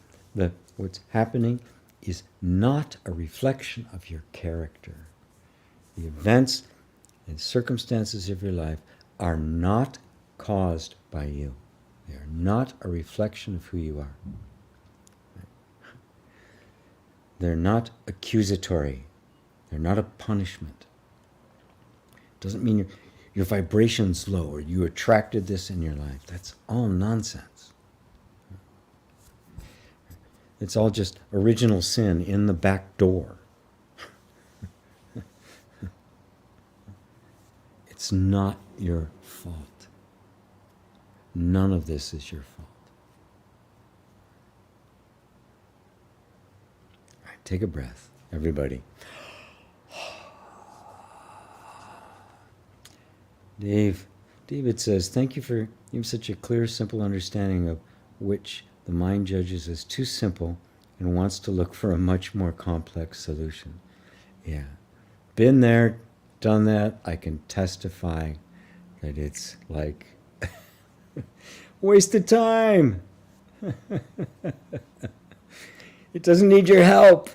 what's happening is not a reflection of your character. The events and circumstances of your life are not caused by you. They are not a reflection of who you are. They're not accusatory. They're not a punishment. It doesn't mean your vibration's low or you attracted this in your life. That's all nonsense. It's all just original sin in the back door. It's not your fault. None of this is your fault. All right, take a breath, everybody. David says, thank you for giving such a clear, simple understanding of which the mind judges as too simple and wants to look for a much more complex solution. Yeah. Been there, done that. I can testify that it's like waste of time. It doesn't need your help.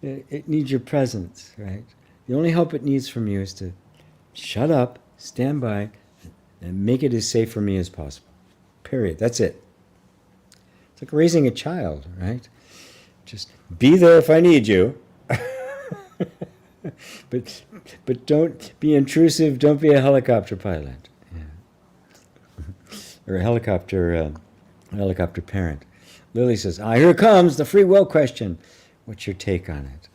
It needs your presence, right? The only help it needs from you is to shut up, stand by, and make it as safe for me as possible. Period. That's it. It's like raising a child, right? Just be there if I need you. But don't be intrusive. Don't be a helicopter pilot. Yeah. Or a helicopter parent. Lily says, here it comes, the free will question. What's your take on it?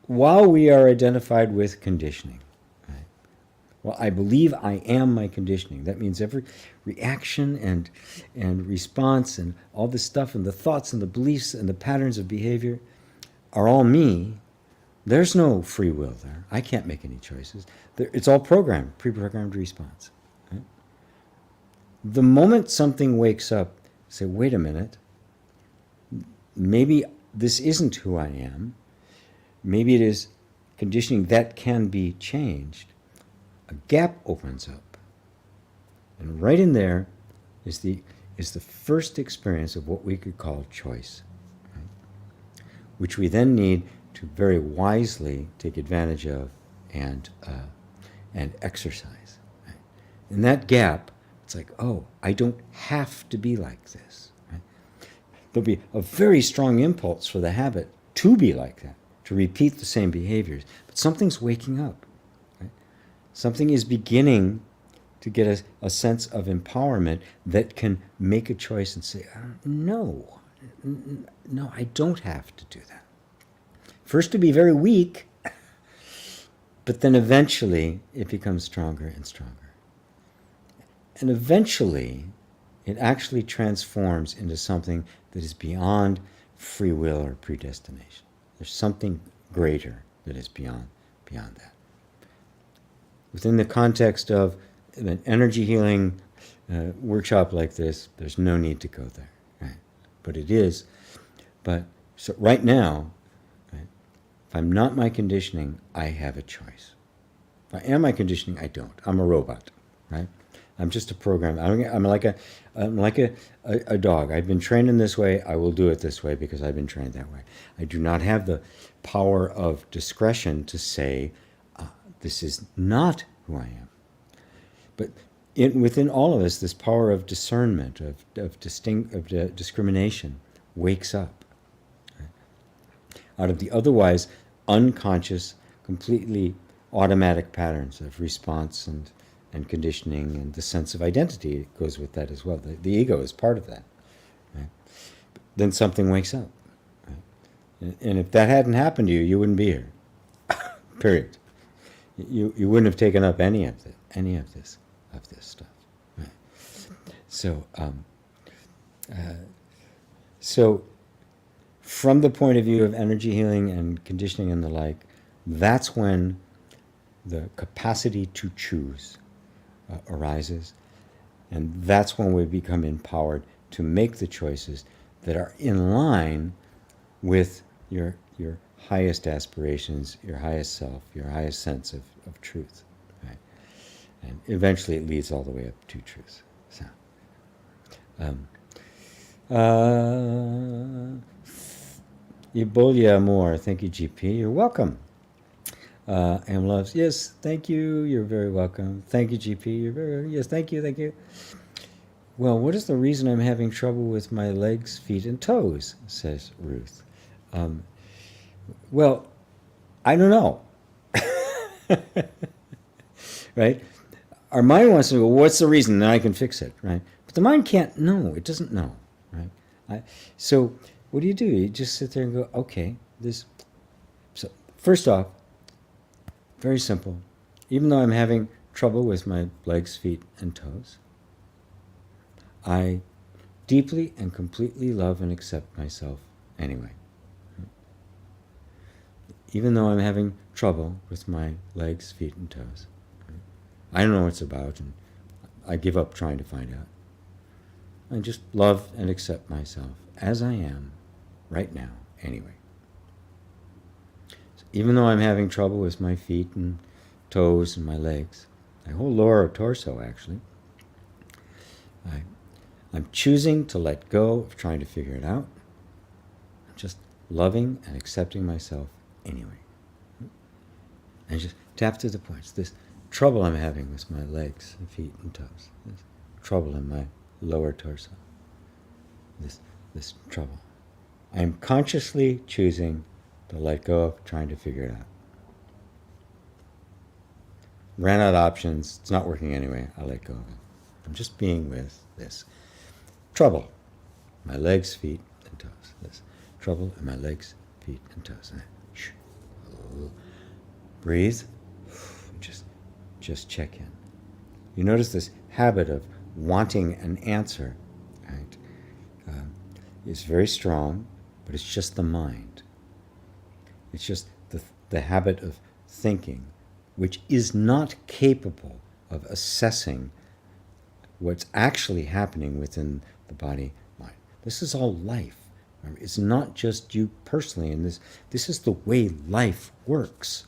While we are identified with conditioning, right? Well, I believe I am my conditioning. That means every reaction and response and all this stuff and the thoughts and the beliefs and the patterns of behavior are all me. There's no free will there. I can't make any choices. It's all programmed, pre-programmed response. Right? The moment something wakes up, say, wait a minute, maybe this isn't who I am. Maybe it is conditioning that can be changed. A gap opens up. And right in there is the first experience of what we could call choice, right? Which we then need to very wisely take advantage of and exercise. Right? In that gap, it's like, oh, I don't have to be like this. Right? There'll be a very strong impulse for the habit to be like that, to repeat the same behaviors. But something's waking up. Right? Something is beginning to get a sense of empowerment that can make a choice and say, no, I don't have to do that. First to be very weak, but then eventually it becomes stronger and stronger. And eventually it actually transforms into something that is beyond free will or predestination. There's something greater that is beyond that. Within the context of an energy healing workshop like this, there's no need to go there, right? But it is. But so right now, right, if I'm not my conditioning, I have a choice. If I am my conditioning, I don't. I'm a robot, right? I'm just a program. I'm like a dog. I've been trained in this way. I will do it this way because I've been trained that way. I do not have the power of discretion to say, this is not who I am. But within all of us, this power of discernment, of discrimination, wakes up. Right? Out of the otherwise unconscious, completely automatic patterns of response and conditioning and the sense of identity goes with that as well. The ego is part of that. Right? Then something wakes up. Right? And if that hadn't happened to you, you wouldn't be here. Period. You wouldn't have taken up any of this stuff. Right? So from the point of view of energy healing and conditioning and the like, that's when the capacity to choose arises, and that's when we become empowered to make the choices that are in line with your highest aspirations, your highest self, your highest sense of truth. Right? And eventually it leads all the way up to truth. So, Ebolia Moore, thank you, GP. You're welcome. M Loves, yes, thank you. You're very welcome. Thank you, GP. You're very, yes, thank you, thank you. Well, what is the reason I'm having trouble with my legs, feet, and toes? Says Ruth. Well, I don't know. Right? Our mind wants to go, well, what's the reason? Then I can fix it, right? But the mind can't know. It doesn't know, right? So what do? You just sit there and go, okay, this. So first off, very simple. Even though I'm having trouble with my legs, feet, and toes, I deeply and completely love and accept myself anyway. Even though I'm having trouble with my legs, feet, and toes. I don't know what it's about, and I give up trying to find out. I just love and accept myself as I am right now anyway. So even though I'm having trouble with my feet and toes and my legs, my whole lower torso actually, I'm choosing to let go of trying to figure it out. I'm just loving and accepting myself anyway. And just tap to the points. This trouble I'm having with my legs and feet and toes. This trouble in my lower torso. This trouble. I am consciously choosing to let go of trying to figure it out. Ran out of options. It's not working anyway. I let go of it. I'm just being with this trouble. My legs, feet, and toes. This trouble in my legs, feet, and toes. Breathe. Just check in. You notice this habit of wanting an answer, right? Is very strong, but it's just the mind. It's just the habit of thinking, which is not capable of assessing what's actually happening within the body mind. This is all life. Remember, it's not just you personally, and this is the way life works.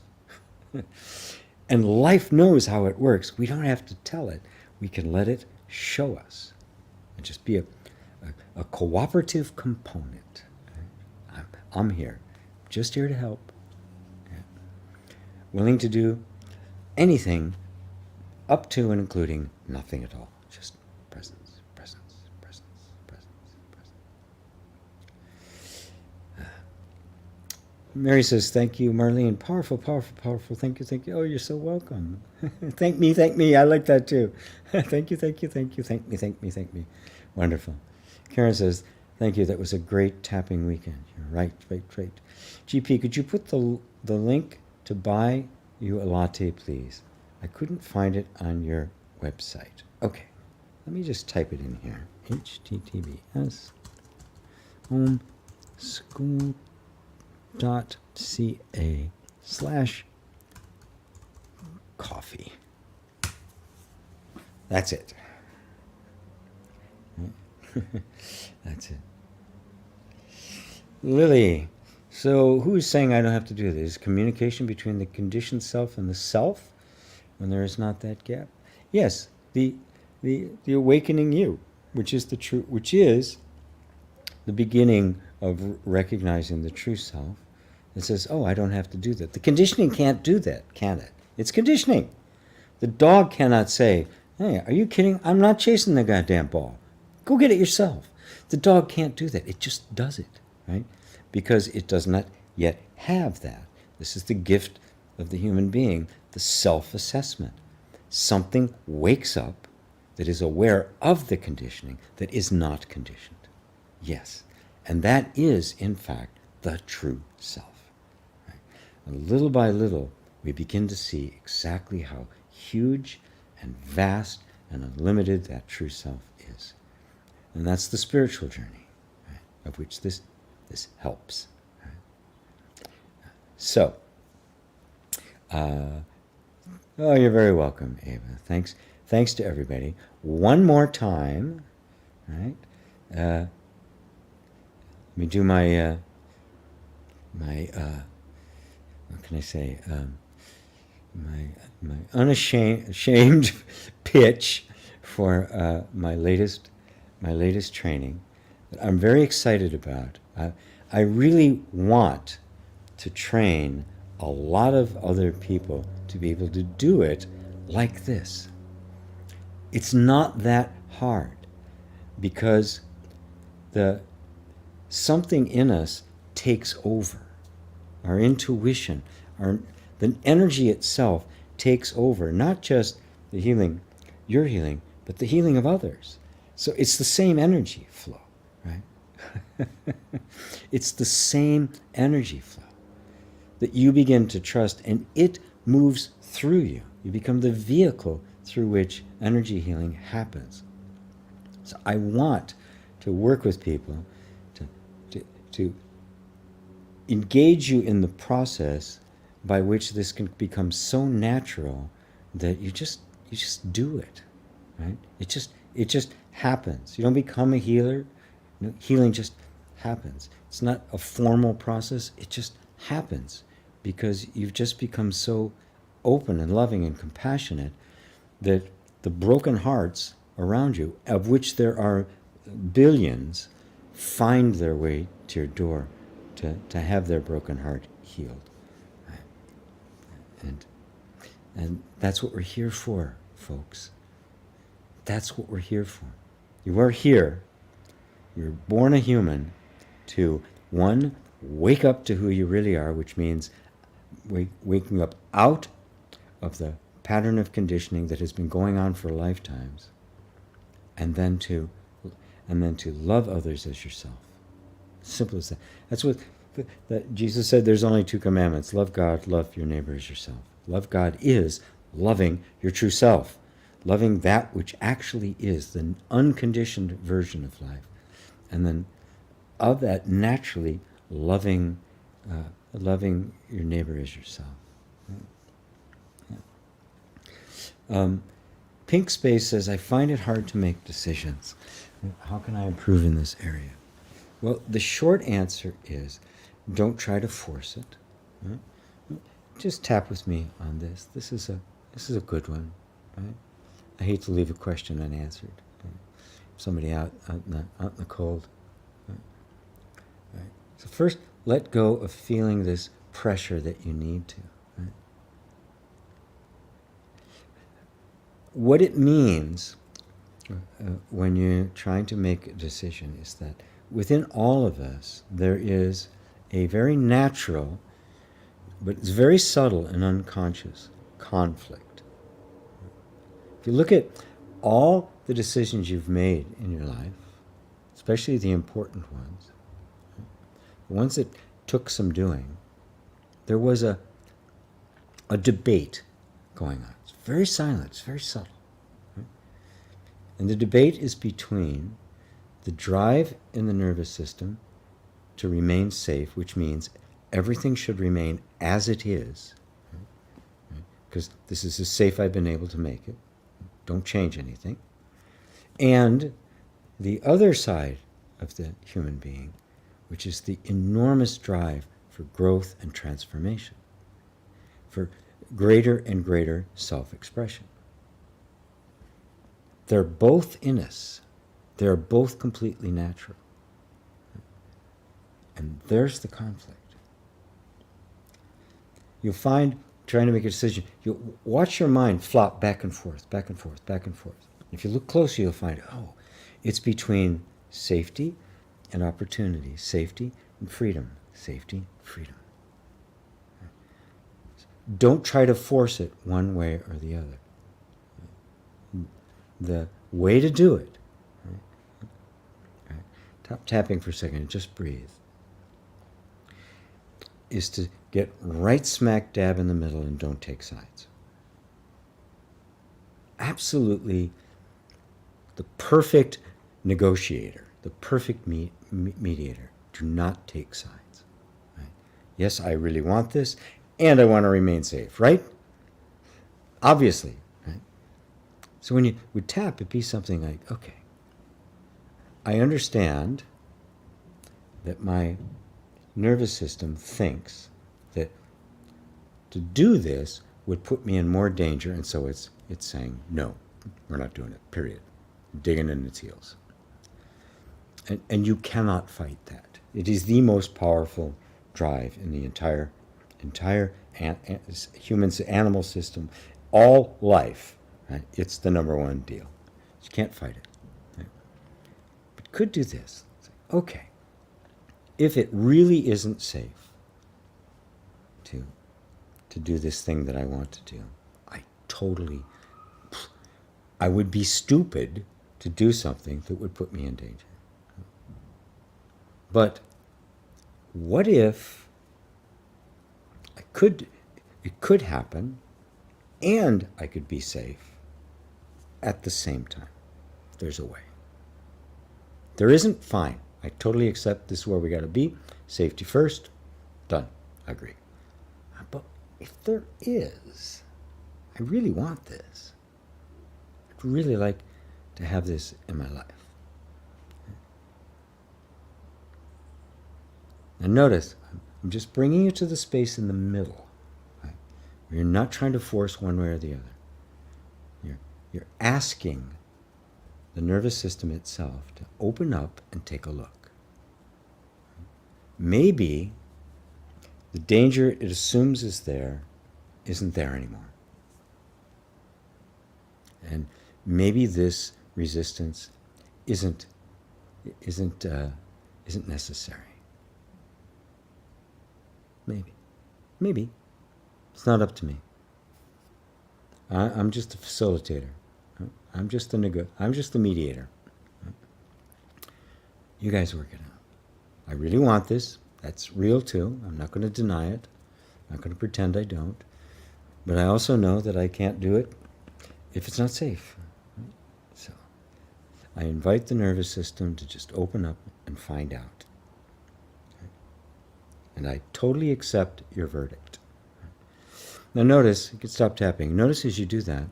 And life knows how it works. We don't have to tell it. We can let it show us and just be a cooperative component. I'm here, just here to help. Willing to do anything up to and including nothing at all. Just presence, presence, presence, presence, presence. Mary says, thank you, Marlene. Powerful, powerful, powerful. Thank you, thank you. Oh, you're so welcome. Thank me, thank me. I like that too. Thank you, thank you, thank you. Thank me, thank me, thank me. Wonderful. Karen says, thank you. That was a great tapping weekend. You're right. GP, could you put the link to buy you a latte, please? I couldn't find it on your website. Okay. Let me just type it in here. https homeschool.ca/coffee. That's it. That's it. Lily, so who's saying I don't have to do this? Is communication between the conditioned self and the self when there is not that gap? Yes, the awakening you, which is the true, which is the beginning of recognizing the true self. It says, oh, I don't have to do that. The conditioning can't do that, can it? It's conditioning. The dog cannot say, hey, are you kidding? I'm not chasing the goddamn ball. Go get it yourself. The dog can't do that. It just does it, right? Because it does not yet have that. This is the gift of the human being, the self-assessment. something wakes up that is aware of the conditioning that is not conditioned. Yes. And that is, in fact, the true self. Right? And little by little, we begin to see exactly how huge and vast and unlimited that true self is. And that's the spiritual journey, right, of which this helps. Right? So, oh, you're very welcome, Ava. Thanks to everybody. One more time, right? Let me do my what can I say? My unashamed pitch for my latest training that I'm very excited about. I really want to train a lot of other people to be able to do it like this. It's not that hard because something in us takes over. Our intuition, the energy itself takes over, not just the healing, your healing, but the healing of others. So it's the same energy flow, right? It's the same energy flow that you begin to trust, and it moves through you. You become the vehicle through which energy healing happens. So I want to work with people to engage you in the process by which this can become so natural that you just do it, right? It just happens. You don't become a healer. Healing just happens. It's not a formal process. It just happens because you've just become so open and loving and compassionate that the broken hearts around you, of which there are billions, find their way to your door to have their broken heart healed. And that's what we're here for, folks. That's what we're here for. You are here. You're born a human to, one, wake up to who you really are, which means waking up out of the pattern of conditioning that has been going on for lifetimes, and then to love others as yourself. Simple as that. That's what Jesus said. There's only 2 commandments: love God, love your neighbor as yourself. Love God is loving your true self, loving that which actually is the unconditioned version of life, and then of that naturally loving your neighbor as yourself. Pink Space says, I find it hard to make decisions. How can I improve in this area? Well, the short answer is, don't try to force it. Right? Just tap with me on this. This is a good one. Right? I hate to leave a question unanswered. Right? Somebody out in the cold. Right? Right. So first, let go of feeling this pressure that you need to. Right? What it means when you're trying to make a decision is that within all of us, there is a very natural, but it's very subtle and unconscious conflict. If you look at all the decisions you've made in your life, especially the important ones, the ones that took some doing, there was a debate going on. It's very silent, it's very subtle. Right? And the debate is between the drive in the nervous system to remain safe, which means everything should remain as it is, because this is as safe I've been able to make it. Don't change anything. And the other side of the human being, which is the enormous drive for growth and transformation, for greater and greater self-expression. They're both in us. They're both completely natural. And there's the conflict. You'll find, trying to make a decision, you'll watch your mind flop back and forth, back and forth, back and forth. If you look closely, you'll find, it's between safety and opportunity, safety and freedom, safety, freedom. Don't try to force it one way or the other. the way to do it, right? Stop tapping for a second and just breathe, is to get right smack dab in the middle and don't take sides. Absolutely the perfect negotiator, the perfect mediator. Do not take sides. Right? Yes, I really want this, and I want to remain safe, right? Obviously, right? So when you would tap, it'd be something like, okay, I understand that my nervous system thinks that to do this would put me in more danger, and so it's saying, no, we're not doing it, period. Digging in its heels. And you cannot fight that. It is the most powerful drive in the entire human animal system, all life. Right? It's the number one deal. You can't fight it. Right? But could do this. Okay, if it really isn't safe to do this thing that I want to do, I would be stupid to do something that would put me in danger. But what if it could happen and I could be safe at the same time? There's a way. There isn't, fine. I totally accept this is where we got to be. Safety first. Done. I agree. But if there is, I really want this. I'd really like to have this in my life. And notice, I'm just bringing you to the space in the middle. Right? You're not trying to force one way or the other. You're asking the nervous system itself to open up and take a look. Maybe the danger it assumes is there isn't there anymore. And maybe this resistance isn't necessary. Maybe. It's not up to me. I'm just a facilitator. I'm just the mediator. You guys work it out. I really want this. That's real too. I'm not going to deny it. I'm not going to pretend I don't. But I also know that I can't do it if it's not safe. So I invite the nervous system to just open up and find out. And I totally accept your verdict. Now notice, you can stop tapping. Notice as you do that,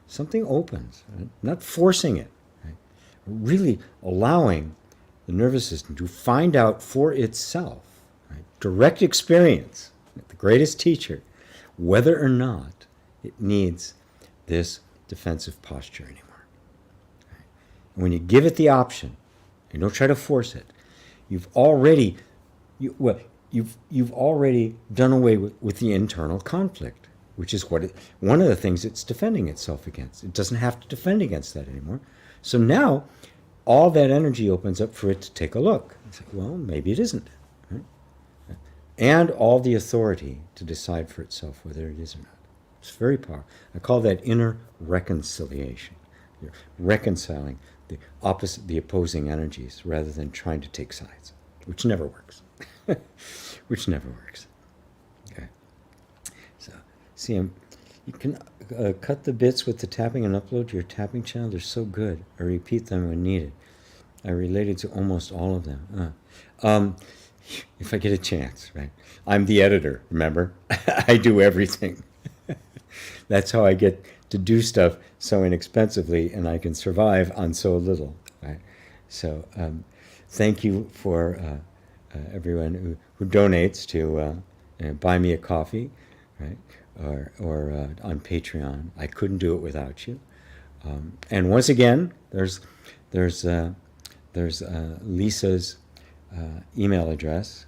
something opens. Right? Not forcing it. Right? Really allowing the nervous system to find out for itself, right? Direct experience, the greatest teacher, whether or not it needs this defensive posture anymore. Right? And when you give it the option, you don't try to force it, you've already done away with the internal conflict, which is one of the things it's defending itself against. It doesn't have to defend against that anymore. So now, all that energy opens up for it to take a look. Say, well, maybe it isn't. Right? And all the authority to decide for itself whether it is or not. It's very powerful. I call that inner reconciliation. You're reconciling the opposing energies rather than trying to take sides, which never works. Which never works. Okay. So, see, you can cut the bits with the tapping and upload to your tapping channel. They're so good. I repeat them when needed. I related to almost all of them. If I get a chance, right? I'm the editor, remember? I do everything. That's how I get to do stuff so inexpensively, and I can survive on so little, right? So, thank you for everyone who donates to buy me a coffee, right? Or on Patreon. I couldn't do it without you. And once again, there's Lisa's email address.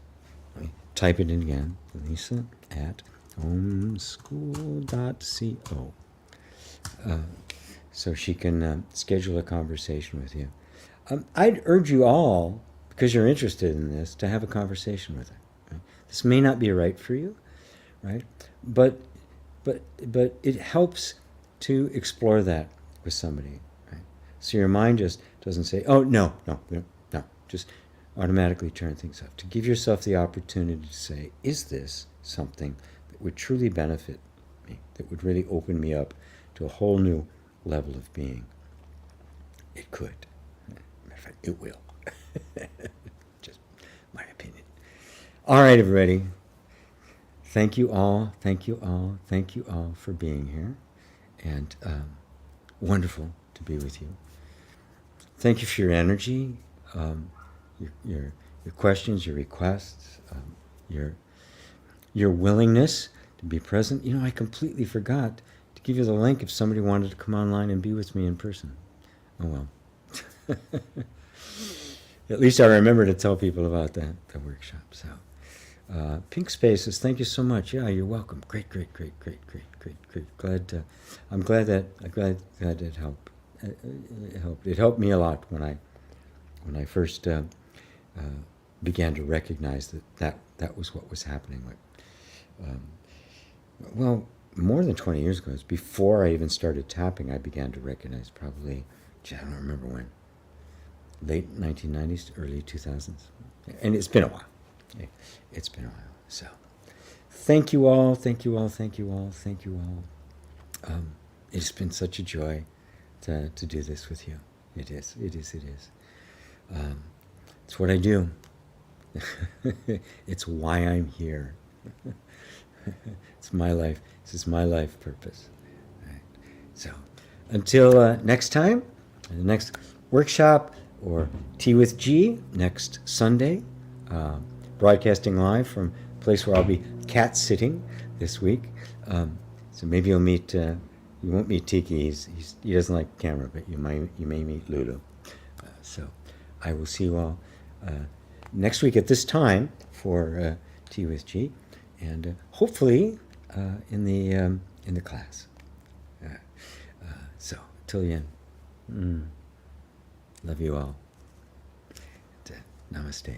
Let me type it in again. Lisa@homeschool.co. So she can schedule a conversation with you. I'd urge you all, because you're interested in this, to have a conversation with her. Right? This may not be right for you, right? But it helps to explore that with somebody, right? So your mind just doesn't say, oh, no, no, no, no, just automatically turn things off. To give yourself the opportunity to say, is this something that would truly benefit me, that would really open me up to a whole new level of being? It could. Matter of fact, it will. Just my opinion. All right, everybody. Thank you all, thank you all, thank you all for being here. And wonderful to be with you. Thank you for your energy, your questions, your requests, your willingness to be present. You know, I completely forgot to give you the link if somebody wanted to come online and be with me in person. Oh well. At least I remember to tell people about the workshop. So, Pink Spaces, thank you so much. Yeah, you're welcome. Great. Glad. I'm glad that it helped. It helped me a lot when I first began to recognize that was what was happening. Well, more than 20 years ago, it was before I even started tapping, I began to recognize, probably, I don't remember when, late 1990s, early 2000s. And it's been a while. It's been a while. So thank you all. It's been such a joy to do this with you. It is. It's what I do. It's why I'm here. It's my life. This is my life purpose. Right. So until next time, the next workshop or Tea with G next Sunday, broadcasting live from a place where I'll be cat sitting this week. So maybe you'll meet. You won't meet Tiki. He doesn't like camera, but you may meet Lulu. So I will see you all next week at this time for Tea with G, and hopefully in the class. So till then, love you all. Namaste.